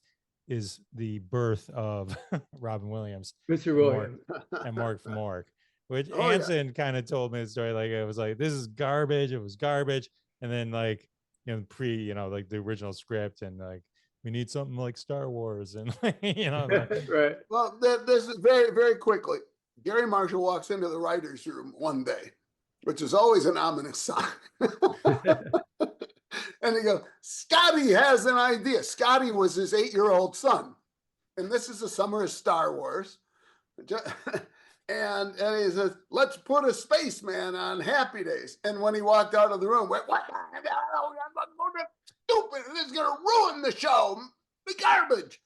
the birth of Robin Williams, Mr. Williams, and Mork from Mork. Which Anson kind of told me the story, like it was like, this is garbage. It was garbage. And then like, like the original script, and like, we need something like Star Wars, and right. Well, this is very, very quickly. Gary Marshall walks into the writer's room one day, which is always an ominous sign. And he goes, Scotty has an idea. Scotty was his 8-year-old son. And this is the summer of Star Wars. And he says, let's put a spaceman on Happy Days. And when he walked out of the room, went, what? Stupid. This is going to ruin the show. The garbage.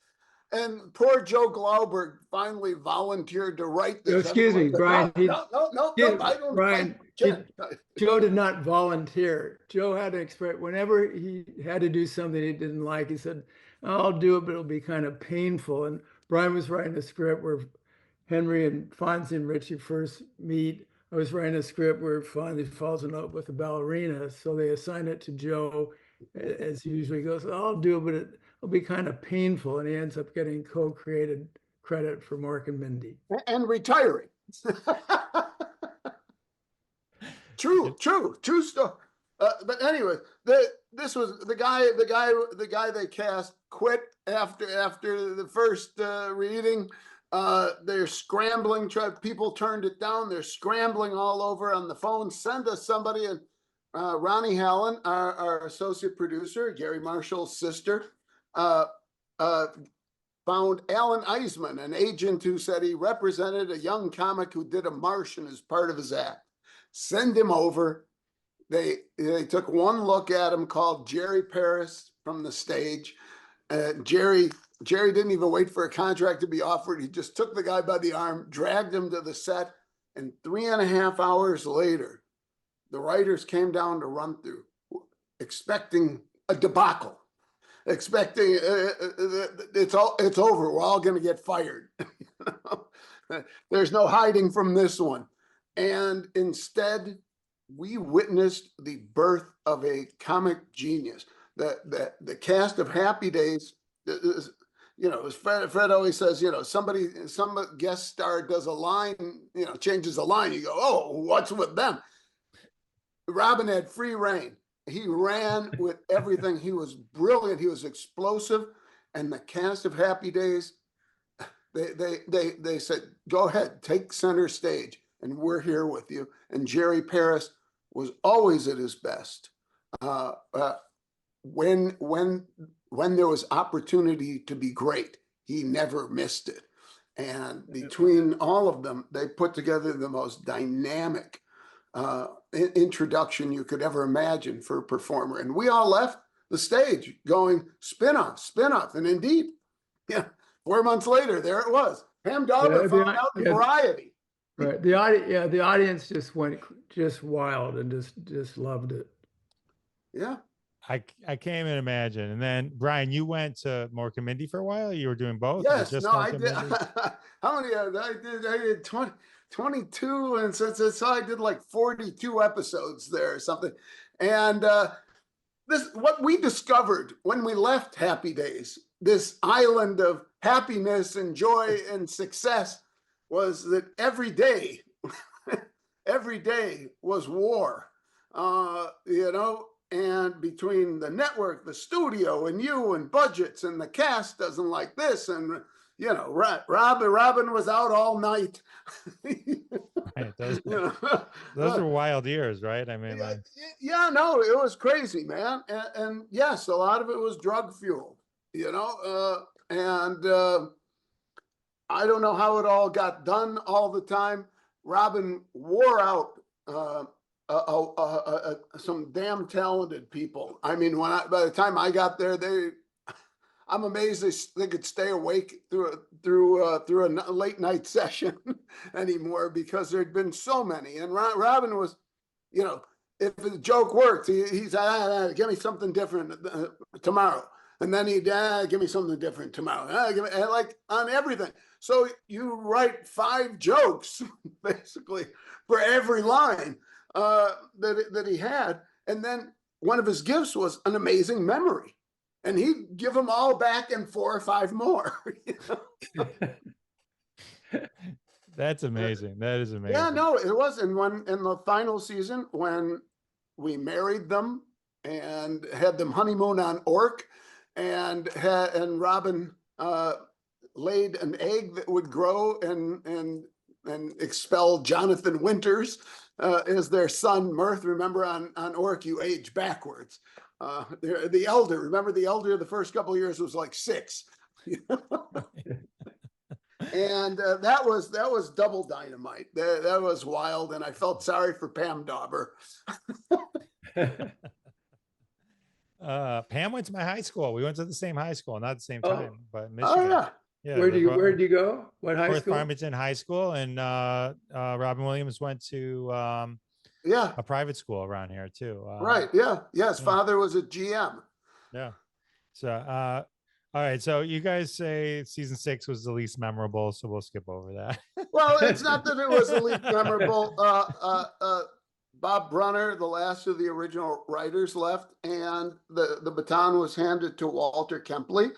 And poor Joe Glauberg finally volunteered to write this. Excuse me, Brian. No, I don't. Brian, Joe did not volunteer. Joe had to express, whenever he had to do something he didn't like, he said, I'll do it, but it'll be kind of painful. And Brian was writing a script where Henry and Fonzie and Richie first meet. I was writing a script where Fonzie falls in love with a ballerina. So they assign it to Joe, as he usually goes, I'll do it, but it'll be kind of painful. And he ends up getting co-created credit for Mork and Mindy. And retiring. True story. But anyway, this was the guy they cast quit after the first reading. They're scrambling. People turned it down. They're scrambling all over on the phone. Send us somebody. And Ronnie Hallen, our associate producer, Gary Marshall's sister, found Alan Eisman, an agent who said he represented a young comic who did a Martian as part of his act. Send him over. They took one look at him, called Jerry Paris from the stage. Jerry didn't even wait for a contract to be offered. He just took the guy by the arm, dragged him to the set, and 3.5 hours later, the writers came down to run through, expecting a debacle. expecting it's over. We're all going to get fired. There's no hiding from this one. And instead, we witnessed the birth of a comic genius. The cast of Happy Days, as Fred always says, some guest star does a line, changes a line. You go, oh, what's with them? Robin had free reign. He ran with everything. He was brilliant. He was explosive. And the cast of Happy Days, they said, go ahead, take center stage, and we're here with you. And Jerry Paris was always at his best. When there was opportunity to be great, he never missed it. And between all of them, they put together the most dynamic introduction you could ever imagine for a performer. And we all left the stage going, spin-off. And indeed, 4 months later, there it was. Pam Dauber found out in Variety. Right. The audience just went wild and just loved it. Yeah. I can't even imagine. And then Brian, you went to Mork and Mindy for a while. You were doing both. Yes. No, I did. How many? I did 22, and so I did like 42 episodes there or something. And what we discovered when we left Happy Days, this island of happiness and joy and success, was that every day was war. And between the network, the studio, and you, and budgets, and the cast doesn't like this, and Robin was out all night. Right, those are wild years, right? I mean, no, it was crazy, man. And yes, a lot of it was drug fueled, and I don't know how it all got done all the time. Robin wore out some damn talented people. I mean, by the time I got there, I'm amazed they could stay awake through a late night session anymore, because there'd been so many. And Robin was, if the joke worked, he said, give me something different tomorrow. And then he'd give me something different tomorrow. Like on everything. So you write 5 jokes basically for every line that he had. And then one of his gifts was an amazing memory. And he'd give them all back and 4 or 5 more. That's amazing. That is amazing. Yeah, no, it was. And in the final season, when we married them and had them honeymoon on Ork, and Robin laid an egg that would grow and expel Jonathan Winters as their son Mirth. Remember, on Ork, you age backwards. The elder, remember, the elder the first couple of years was like 6. And that was double dynamite. That was wild, and I felt sorry for Pam Dauber. Pam went to my high school. We went to the same high school, not the same time, but Michigan. Oh yeah. Yeah. Where'd you go? What high North school? Farmington High School, and Robin Williams went to a private school around here too. Right. Yeah. Yes. Father was a GM. Yeah. So all right. So you guys say season 6 was the least memorable, so we'll skip over that. Well, it's not that it was the least memorable. Bob Brunner, the last of the original writers, left, and the baton was handed to Walter Kempley,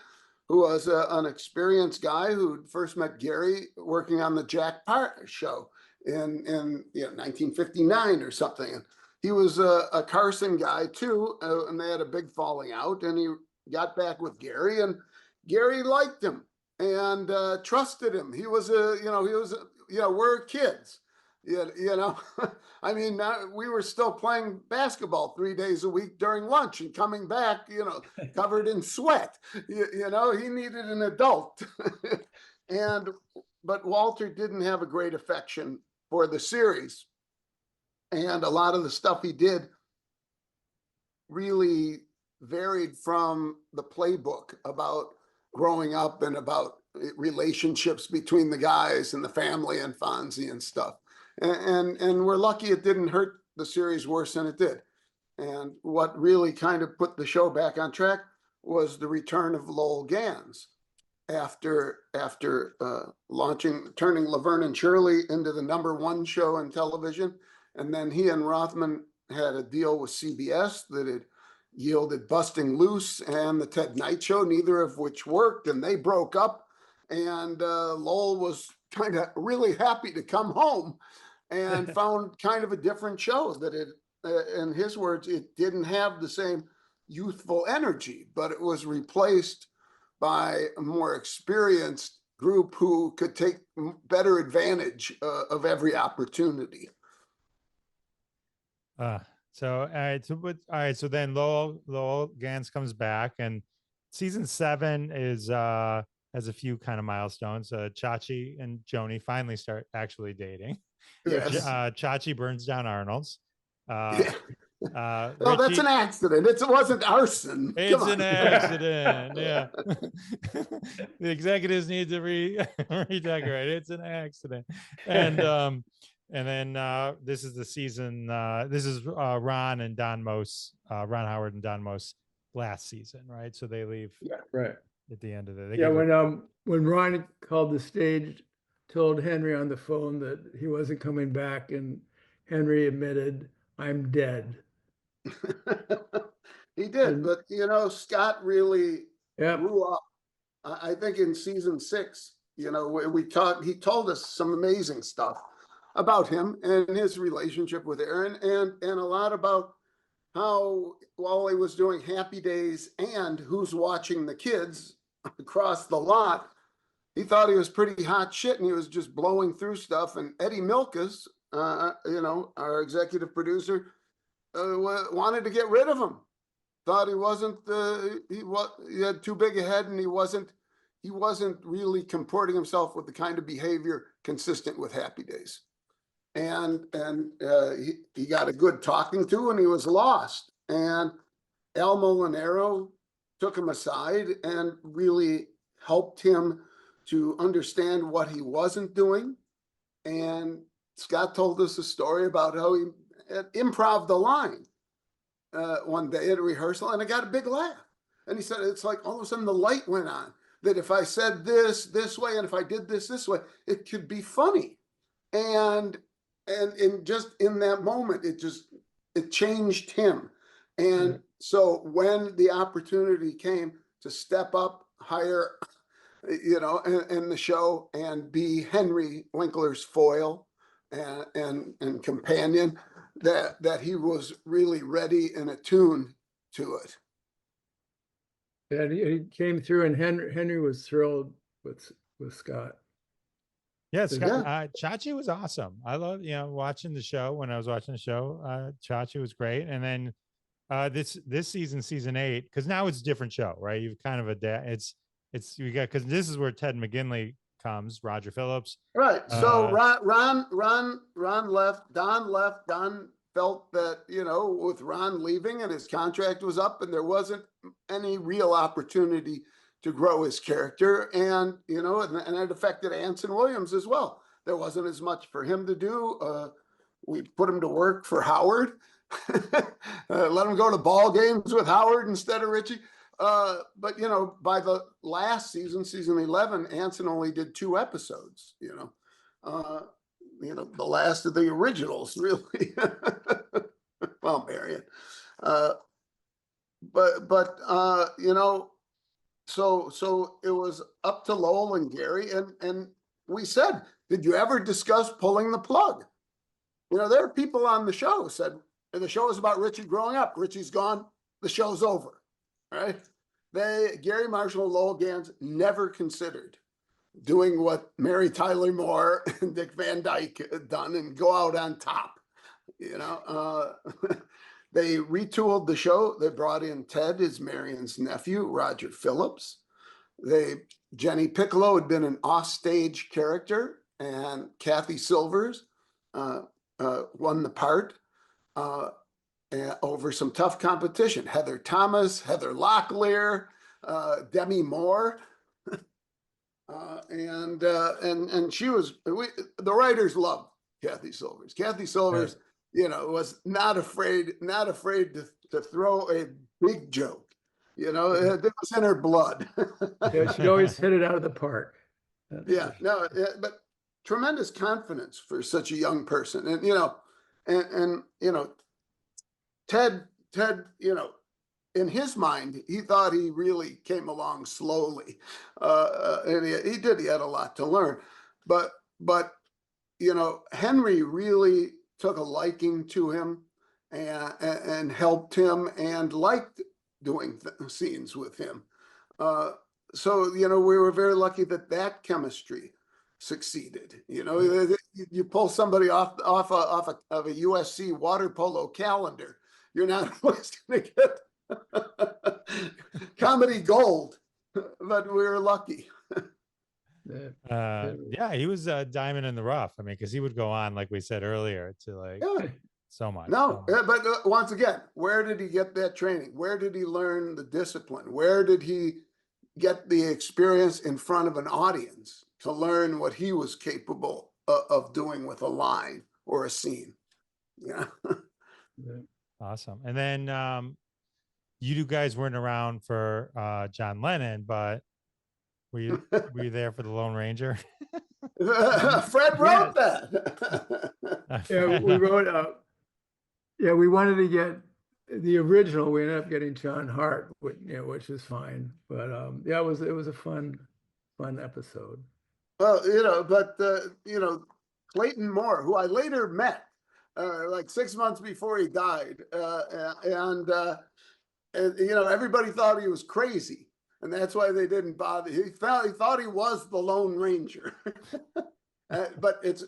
who was an experienced guy who first met Gary working on the Jack Paar show in 1959 or something. And he was a Carson guy too, and they had a big falling out, and he got back with Gary, and Gary liked him and trusted him. He was we're kids. I mean, we were still playing basketball 3 days a week during lunch and coming back, covered in sweat. He needed an adult. But Walter didn't have a great affection for the series. And a lot of the stuff he did really varied from the playbook about growing up and about relationships between the guys and the family and Fonzie and stuff. And we're lucky it didn't hurt the series worse than it did. And what really kind of put the show back on track was the return of Lowell Gans after turning Laverne and Shirley into the #1 show on television. And then he and Rothman had a deal with CBS that had yielded Busting Loose and the Ted Knight Show, neither of which worked, and they broke up. And Lowell was kind of really happy to come home and found kind of a different show that in his words, it didn't have the same youthful energy, but it was replaced by a more experienced group who could take better advantage of every opportunity. So then Lowell Gans comes back, and season 7 is has a few kind of milestones. Chachi and Joni finally start actually dating. Yes. Chachi burns down Arnold's. Yeah. Richie, that's an accident. It wasn't arson. It's an accident. Yeah. The executives need to redecorate. It's an accident. And then this is the season. This is Ron and Don Mose, Ron Howard and Don Mose last season, right? So they leave. Yeah, right. At the end of it. When Ron called the stage, told Henry on the phone that he wasn't coming back, and Henry admitted, "I'm dead." He did, but Scott really grew up. I think in season 6, he told us some amazing stuff about him and his relationship with Aaron, and a lot about how while he was doing Happy Days and Who's Watching the Kids across the lot, he thought he was pretty hot shit and he was just blowing through stuff. And Eddie Milkus, our executive producer, wanted to get rid of him. Thought he wasn't he had too big a head, and he wasn't really comporting himself with the kind of behavior consistent with Happy Days. And he got a good talking to, and he was lost. And Al Molinaro took him aside and really helped him to understand what he wasn't doing. And Scott told us a story about how he improv the line one day at a rehearsal, and it got a big laugh. And he said, it's like all of a sudden the light went on, that if I said this way, and if I did this way, it could be funny. And just in that moment, it changed him. And so when the opportunity came to step up, hire, in the show and be Henry Winkler's foil and companion, that he was really ready and attuned to it. And he came through, and Henry was thrilled with Scott. Yeah, Scott, Chachi was awesome. I love watching the show. When I was watching the show, Chachi was great. And then this season, season 8, because now it's a different show, right? You've kind of because this is where Ted McGinley comes, Roger Phillips. Right. So Ron left, Don left. Don felt that, with Ron leaving and his contract was up and there wasn't any real opportunity to grow his character. And, and it affected Anson Williams as well. There wasn't as much for him to do. We put him to work for Howard, let him go to ball games with Howard instead of Richie. But by the last season, season 11, Anson only did 2 episodes. The last of the originals, really. Well, Marion. So it was up to Lowell and Gary, and we said, did you ever discuss pulling the plug? There are people on the show who said the show is about Richie growing up. Richie's gone. The show's over. Right? Gary Marshall and Lowell Gans never considered doing what Mary Tyler Moore and Dick Van Dyke had done and go out on top. They retooled the show. They brought in Ted as Marion's nephew, Roger Phillips. Jenny Piccolo had been an offstage character, and Kathy Silvers won the part over some tough competition. Heather Thomas, Heather Locklear, Demi Moore. And she was, the writers loved Kathy Silvers. Kathy Silvers, was not afraid to throw a big joke You know, it was in her blood. Yeah, she always hit it out of the park. Yeah, no, but tremendous confidence for such a young person, and Ted, in his mind, he thought he really came along slowly, and he had a lot to learn, but Henry really took a liking to him and helped him and liked doing scenes with him. So we were very lucky that chemistry succeeded. You pull somebody off of a USC water polo calendar, you're not always going to get comedy gold, but we were lucky. Yeah, he was a diamond in the rough. I mean, because he would go on, like we said earlier, to so much. No, but once again, where did he get that training? Where did he learn the discipline? Where did he get the experience in front of an audience to learn what he was capable of doing with a line or a scene? Yeah. Awesome. And then you guys weren't around for John Lennon, but were you there for the Lone Ranger? Fred wrote that. Yeah, we wrote. Yeah, we wanted to get the original. We ended up getting John Hart, which is fine. But yeah, it was a fun episode. Well, but Clayton Moore, who I later met, like 6 months before he died, and everybody thought he was crazy, and that's why they didn't bother. He thought he was the Lone Ranger. But it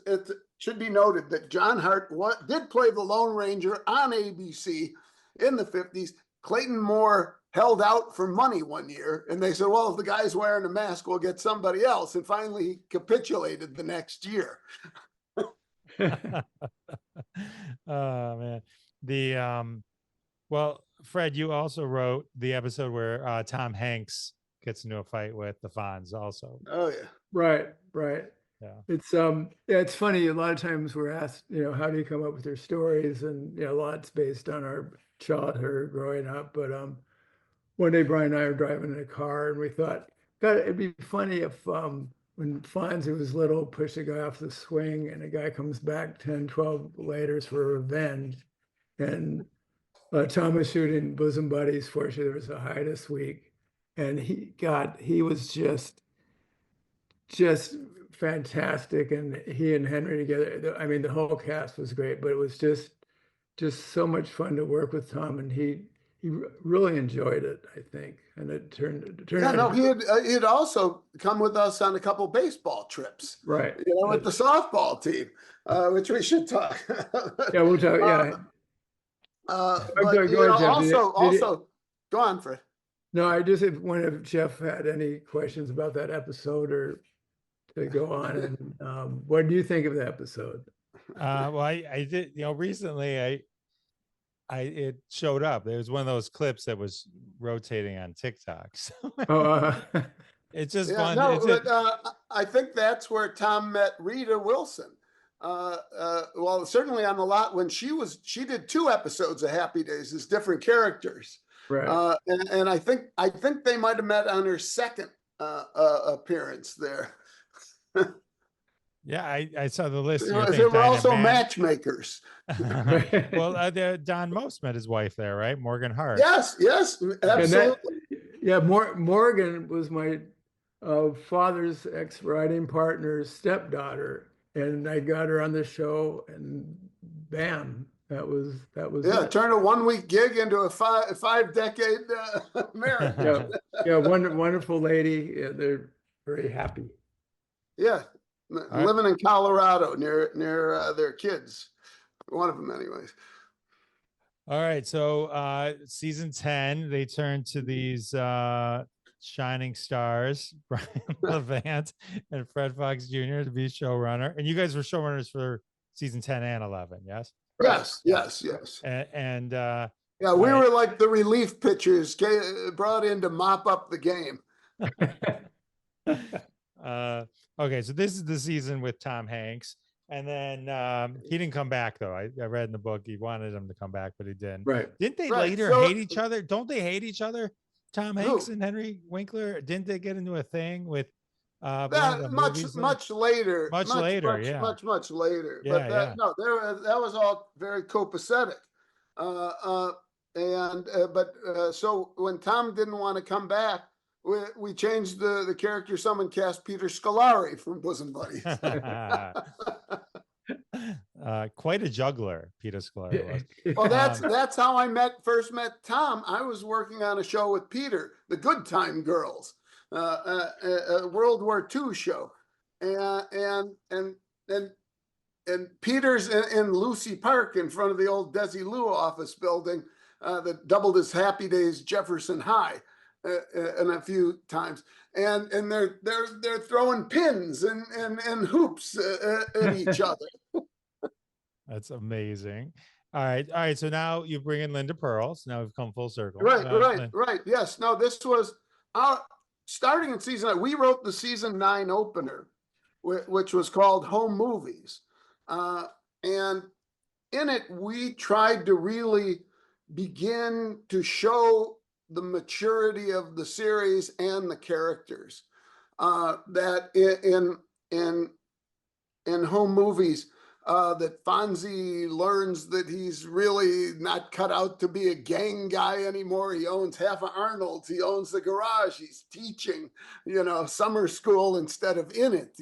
should be noted that John Hart did play the Lone Ranger on ABC in the 50s. Clayton Moore held out for money one year, and they said, well, if the guy's wearing a mask, we'll get somebody else. And finally, he capitulated the next year. Oh, man. Well, Fred, you also wrote the episode where Tom Hanks gets into a fight with the Fonz also. Oh, yeah. Right. Yeah. It's funny. A lot of times we're asked, how do you come up with your stories? And a lot's based on our childhood growing up. But one day Brian and I were driving in a car, and we thought, God, it'd be funny if when Fonzie was little, pushed a guy off the swing, and a guy comes back 10, 12 later for revenge. And Tom was shooting Bosom Buddies. Fortunately, there was a hiatus week, and he was just fantastic, and he and Henry together. I mean, the whole cast was great, but it was just so much fun to work with Tom, and he really enjoyed it, I think, and it turned out. No, he had also come with us on a couple baseball trips, right? With the softball team, which we should talk. Yeah, we'll talk. Yeah. Also, go on, Fred. No, I just wonder if Jeff had any questions about that episode or to go on. And what do you think of the episode? Well, I did, recently it showed up. There was one of those clips that was rotating on TikTok. So it's just fun. I think that's where Tom met Rita Wilson. Well, certainly on the lot when she did 2 episodes of Happy Days as different characters. Right. And I think they might have met on her second appearance there. Yeah, I saw the list. They were also matchmakers. Well, Don Most met his wife there, right? Morgan Hart. Yes, absolutely. Morgan was my father's ex-writing partner's stepdaughter, and I got her on the show, and bam, that was it. Turned a 1-week gig into a 5-decade marriage. Yeah, wonderful lady. Yeah, they're very happy. Yeah, living in Colorado near their kids. One of them, anyways. All right, so season 10, they turn to these shining stars, Brian Levant and Fred Fox Jr. to be showrunner, and you guys were showrunners for season 10 and 11, yes? Yes. And we were like the relief pitchers brought in to mop up the game. Okay, so this is the season with Tom Hanks, and then he didn't come back though. I read in the book he wanted him to come back, but he didn't. Right? Didn't they later hate each other? Don't they hate each other? Tom Hanks Who? and Henry Winkler? Didn't they get into a thing with one of the That movies? much later, Much later, yeah. much later. But Yeah, yeah. no, that was all very copacetic. Uh, uh, so when Tom didn't want to come back, we changed the character. Someone cast Peter Scolari from Bosom Buddies. Quite a juggler, Peter Scolari was. Well, that's how I first met Tom. I was working on a show with Peter, the Good Time Girls, a World War II show, and Peter's in Lucy Park in front of the old Desi Lou office building that doubled as Happy Days Jefferson High, and a few times, and they're throwing pins and hoops at each other. That's amazing. All right. So now you bring in Linda Pearl. So now we've come full circle. Right. Yes. No, this was starting in season 9. We wrote the season 9 opener, which was called Home Movies. And in it, we tried to really begin to show the maturity of the series and the characters. That in Home Movies, that Fonzie learns that he's really not cut out to be a gang guy anymore. He owns half of Arnold's. He owns the garage. He's teaching, summer school instead of in it,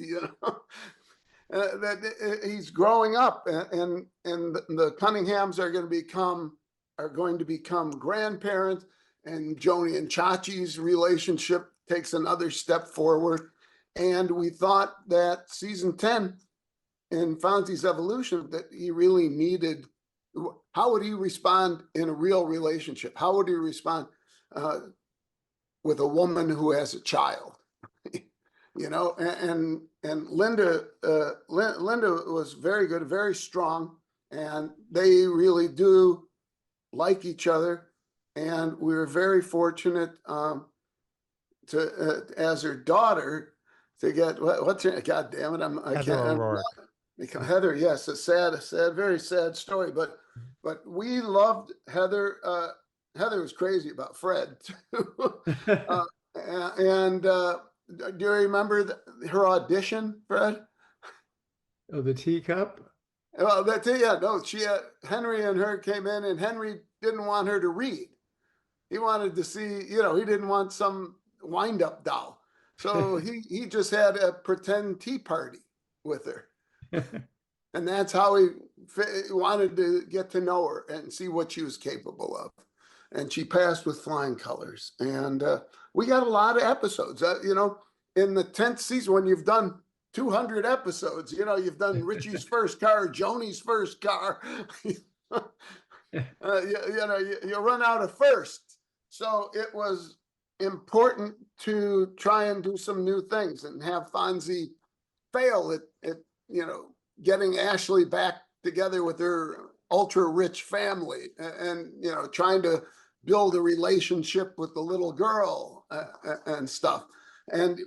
that he's growing up, and the Cunninghams are going to become grandparents, and Joni and Chachi's relationship takes another step forward. And we thought that season 10 in Fonzie's evolution, that he really needed, how would he respond in a real relationship? How would he respond with a woman who has a child? And Linda was very good, very strong, and they really do like each other. And we were very fortunate to, as her daughter, to get what's her, God damn it, I can't. Heather, yes, a sad, very sad story. But we loved Heather. Heather was crazy about Fred too. Do you remember her audition, Fred? Oh, the teacup? Well, Henry and her came in, and Henry didn't want her to read. He wanted to see, he didn't want some wind-up doll. So he just had a pretend tea party with her. And that's how he wanted to get to know her and see what she was capable of. And she passed with flying colors. And we got a lot of episodes. In the 10th season, when you've done 200 episodes, you've done Richie's first car, Joni's first car. You run out of first. So it was important to try and do some new things and have Fonzie fail at getting Ashley back together with her ultra rich family, and trying to build a relationship with the little girl and stuff. And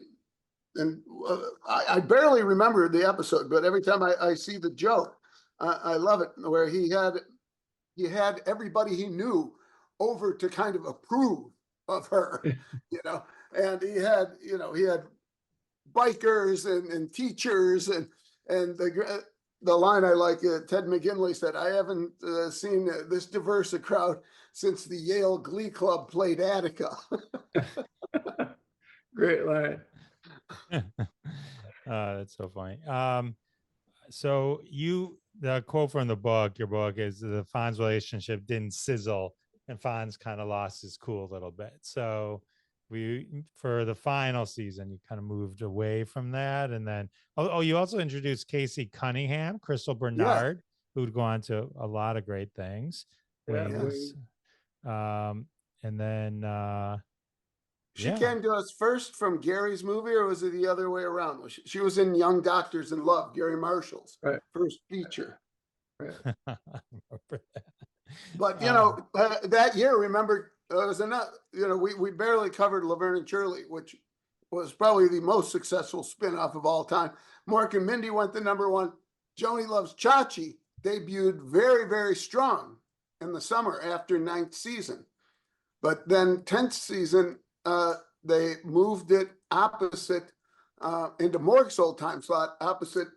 I barely remember the episode, but every time I see the joke, I love it, where he had everybody he knew over to kind of approve of her, and he had bikers and teachers, and the line I like, Ted McGinley said, "I haven't seen this diverse a crowd since the Yale Glee Club played Attica." Great line. That's so funny. So the quote from your book is, the Fonz relationship didn't sizzle, and Fonz kind of lost his cool a little bit. So for the final season, you kind of moved away from that. And then, you also introduced Casey Cunningham, Crystal Bernard, who would go on to a lot of great things. Wings. And then, she came to us first from Gary's movie, or was it the other way around? She was in Young Doctors in Love, Gary Marshall's first feature. Right. I remember that. But that year, remember, was enough. We barely covered Laverne and Shirley, which was probably the most successful spinoff of all time. Mork and Mindy went to #1. Joni Loves Chachi debuted very, very strong in the summer after 9th season. But then 10th season, they moved it opposite into Mork's old time slot, opposite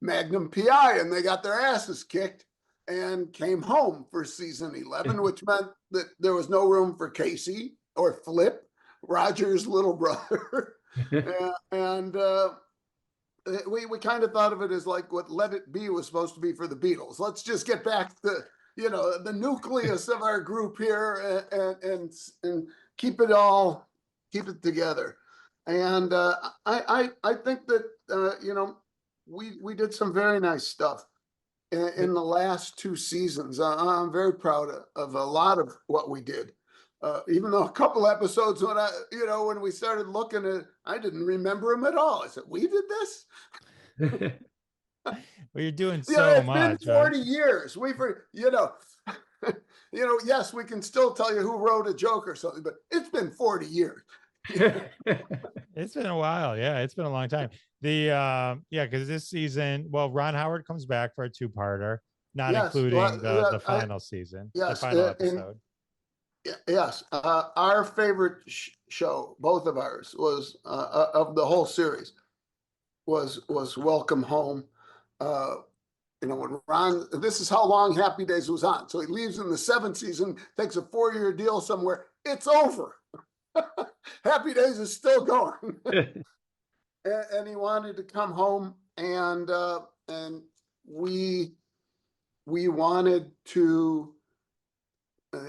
Magnum PI, and they got their asses kicked and came home for season 11, which meant that there was no room for Casey or Flip, Roger's little brother. and we kind of thought of it as like what Let It Be was supposed to be for the Beatles. Let's just get back to, the nucleus of our group here and keep it together. And I think that, we did some very nice stuff in the last 2 seasons. I'm very proud of a lot of what we did. Even though a couple episodes when we started looking at, I didn't remember them at all. I said, we did this? Well, you're doing so much. It's been 40 years. Yes, we can still tell you who wrote a joke or something, but it's been 40 years. It's been a while. Yeah, it's been a long time. Because this season, Ron Howard comes back for a 2-parter, not including the final season, the final episode. Yes, our favorite show, both of ours, was of the whole series, was Welcome Home. When Ron, this is how long Happy Days was on. So he leaves in the 7th season, takes a 4-year deal somewhere. It's over. Happy Days is still going. And he wanted to come home, and we wanted to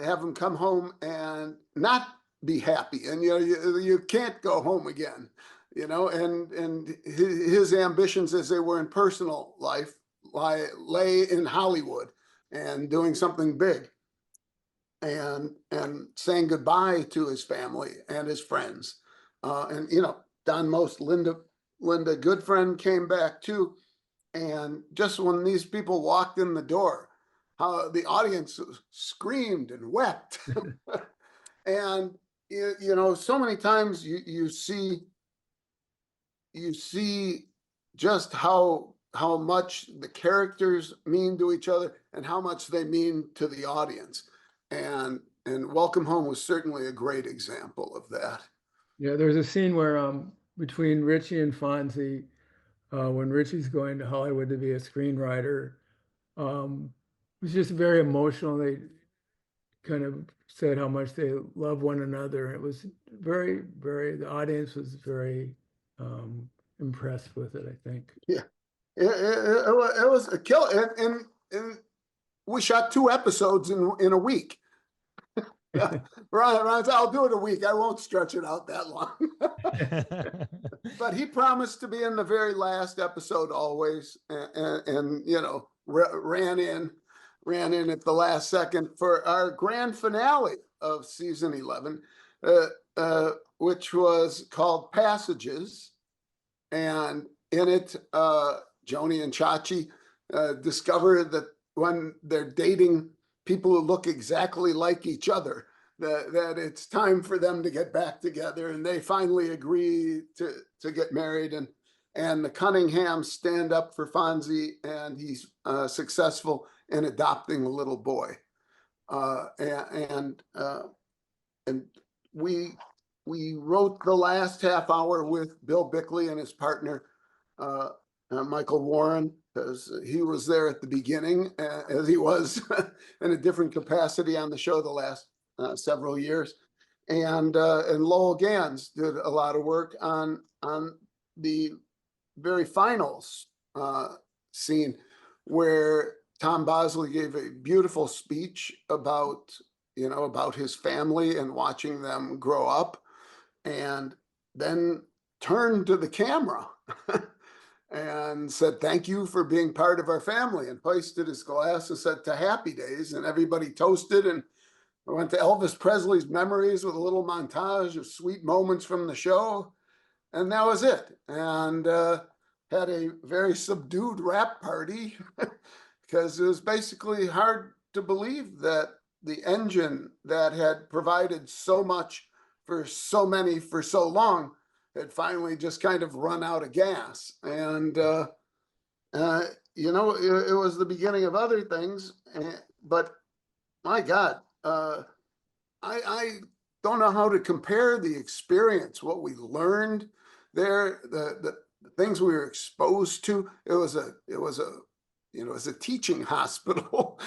have him come home and not be happy. And you can't go home again. And his ambitions as they were in personal life lay in Hollywood and doing something big and saying goodbye to his family and his friends. Don Most, Linda Goodfriend came back too. And just when these people walked in the door, how the audience screamed and wept. And, so many times you see just how much the characters mean to each other and how much they mean to the audience. And Welcome Home was certainly a great example of that. Yeah, there's a scene where between Richie and Fonzie, when Richie's going to Hollywood to be a screenwriter, it was just very emotional. They kind of said how much they love one another. It was very, very, the audience was very impressed with it, I think. Yeah, it was a kill. And we shot 2 episodes in a week. Ron, I'll do it a week. I won't stretch it out that long. But he promised to be in the very last episode always, and ran in at the last second for our grand finale of season 11, which was called Passages. And in it, Joni and Chachi discover that when they're dating people who look exactly like each other, that it's time for them to get back together, and they finally agree to get married, and the Cunninghams stand up for Fonzie, and he's successful in adopting a little boy. And we wrote the last half hour with Bill Bickley and his partner, Michael Warren, because he was there at the beginning, as he was in a different capacity on the show the last several years. And Lowell Gans did a lot of work on the very finals scene, where Tom Bosley gave a beautiful speech about his family and watching them grow up, and then turned to the camera and said, "Thank you for being part of our family," and hoisted his glass and said, "To Happy Days," and everybody toasted. And I went to Elvis Presley's Memories with a little montage of sweet moments from the show, and that was it. And had a very subdued wrap party because it was basically hard to believe that the engine that had provided so much for so many for so long had finally just kind of run out of gas. And, it was the beginning of other things, but my God, I don't know how to compare the experience, what we learned there, the things we were exposed to. It was a you know, it was a teaching hospital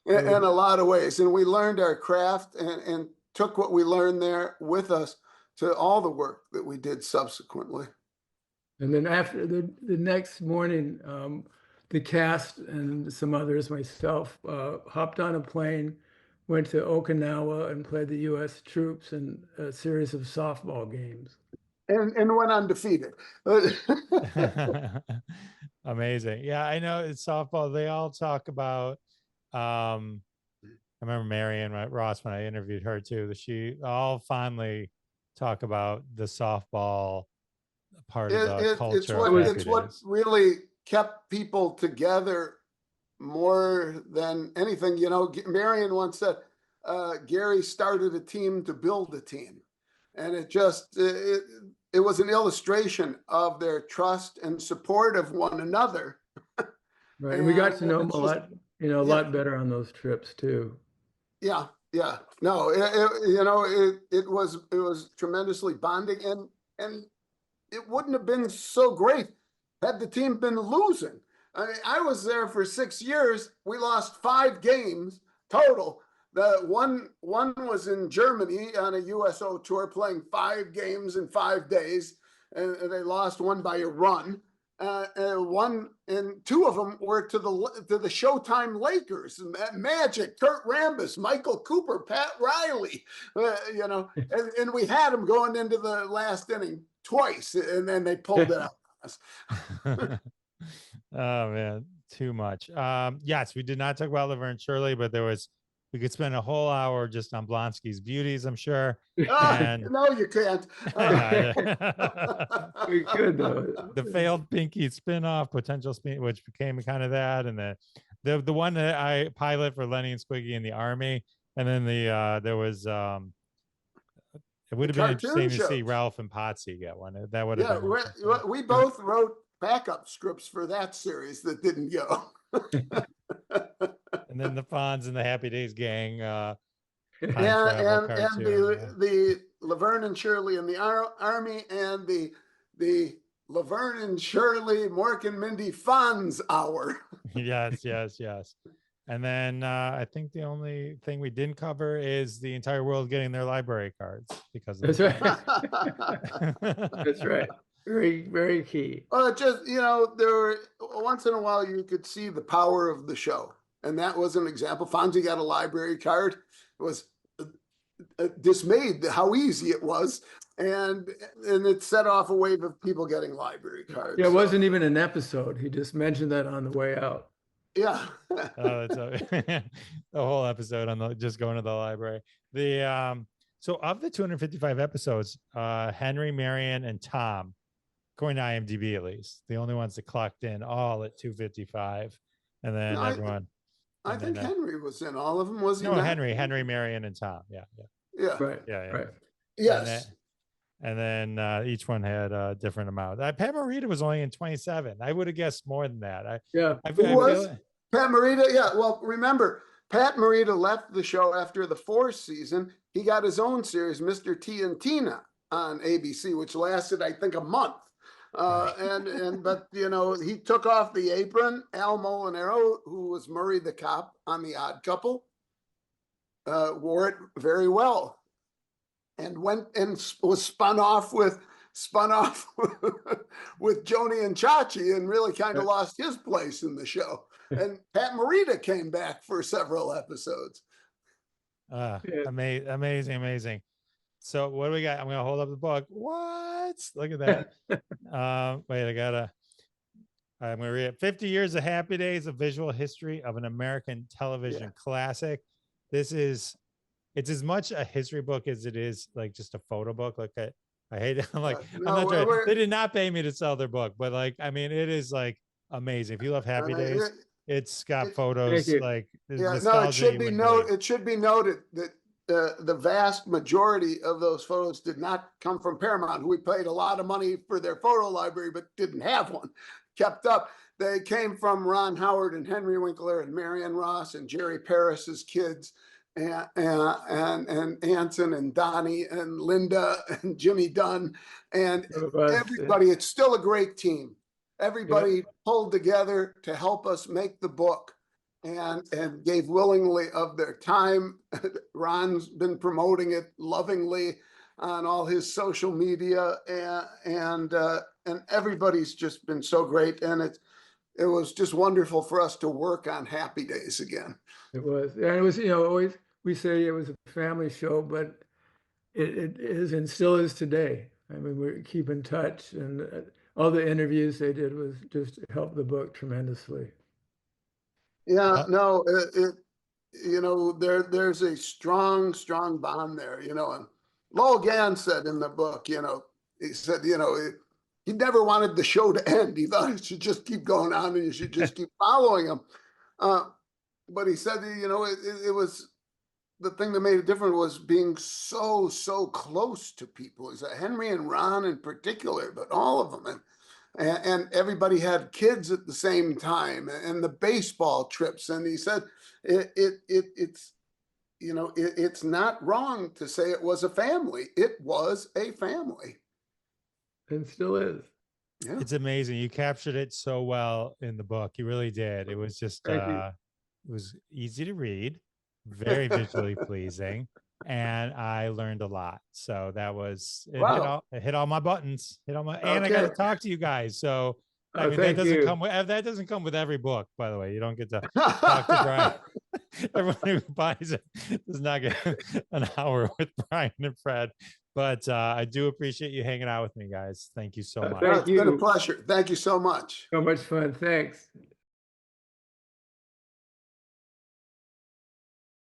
Yeah. in a lot of ways. And we learned our craft and took what we learned there with us to all the work that we did subsequently. And then after the next morning, the cast and some others, myself, hopped on a plane, went to Okinawa and played the U.S. troops in a series of softball games. And went undefeated. Amazing. Yeah, I know it's softball. They all talk about I remember Marion Ross when I interviewed her too. She all fondly talk about the softball part of the culture. It's what really kept people together more than anything. You know, Marion once said, Gary started a team to build a team. And it just, it was an illustration of their trust and support of one another. Right. And we got to know them a lot, you know, a lot better on those trips too. Yeah. Yeah. No, you know, it was tremendously bonding, and it wouldn't have been so great had the team been losing. I mean, I was there for 6 years. We lost 5 games total. The one was in Germany on a USO tour, playing 5 games in 5 days, and they lost one by a run. One and 2 of them were to the Showtime Lakers, Magic, Kurt Rambis, Michael Cooper, Pat Riley, you know, and we had them going into the last inning twice, and then they pulled it out on us. Oh man, too much. Yes, we did not talk about Laverne Shirley, but we could spend a whole hour just on Blonsky's beauties, I'm sure. No, you can't. We could though. The failed Pinky spinoff, potential spin, which became kind of that, and the one that I pilot for Lenny and Squiggy in the Army, and then there was it would have been interesting to see Ralph and Potsy get one. That would have been. We both wrote backup scripts for that series that didn't go. And then the Fonz and the Happy Days gang. And the Laverne and Shirley in the Army, and the Laverne and Shirley, Mork and Mindy Fonz hour. Yes. And then I think the only thing we didn't cover is the entire world getting their library cards because of That's right. That's right. Very, very key. Just, you know, there were once in a while you could see the power of the show. And that was an example. Fonzie got a library card. It was dismayed how easy it was. And it set off a wave of people getting library cards. Yeah, it wasn't even an episode. He just mentioned that on the way out. Yeah. The whole episode on just going to the library. So of the 255 episodes, Henry, Marion, and Tom, according to IMDb at least, the only ones that clocked in all at 255, and then everyone. I think Henry was in all of them, was he? No, Henry, Marion, and Tom. Yeah. Right. Right. Yes. And then each one had a different amount. Pat Morita was only in 27. I would have guessed more than that. Who was Pat Morita? Yeah. Well, remember, Pat Morita left the show after the 4th season. He got his own series, Mr. T and Tina, on ABC, which lasted, I think, a month. But you know, he took off the apron. Al Molinaro, who was Murray the cop on The Odd Couple, wore it very well, and went and was spun off with Joni and Chachi, and really kind of lost his place in the show. And Pat Morita came back for several episodes. Amazing. So what do we got? I'm going to hold up the book. What? Look at that. Wait, I'm going to read it. 50 Years of Happy Days, a visual history of an American television classic. It's as much a history book as it is like just a photo book. Like I hate it. I'm like, I'm not trying. They did not pay me to sell their book, but like, I mean, it is like amazing. If you love Happy Days, it's got photos like. It should be noted that the vast majority of those photos did not come from Paramount, who we paid a lot of money for their photo library, but didn't have one kept up. They came from Ron Howard and Henry Winkler and Marion Ross and Jerry Paris's kids, and Anson and Donnie and Linda and Jimmy Dunn and Some of us, everybody. It's still a great team. Everybody Yep. pulled together to help us make the book and gave willingly of their time. Ron's been promoting it lovingly on all his social media, and everybody's just been so great. And it was just wonderful for us to work on Happy Days again. It was, and it was, you know, always we say it was a family show, but it is and still is today. I mean, we keep in touch, and all the interviews they did was just helped the book tremendously. Yeah, no, you know, there's a strong bond there, you know. And Lowell Gann said in the book, you know, he said, you know, he never wanted the show to end. He thought it should just keep going on and you should just keep following him. But he said, you know, it was the thing that made it different was being so close to people. He said Henry and Ron in particular, but all of them. And everybody had kids at the same time, and the baseball trips. And he said, it's, you know, it's not wrong to say it was a family. It was a family. And still is. Yeah. It's amazing. You captured it so well in the book. You really did. It was just, it was easy to read, very visually pleasing. And I learned a lot. So that was, it hit all my buttons, and I got to talk to you guys. So I mean, that doesn't come with every book, by the way. You don't get to talk to Brian. Everyone who buys it does not get an hour with Brian and Fred. But I do appreciate you hanging out with me, guys. Thank you so much. It's been a pleasure. Thank you so much. So much fun. Thanks.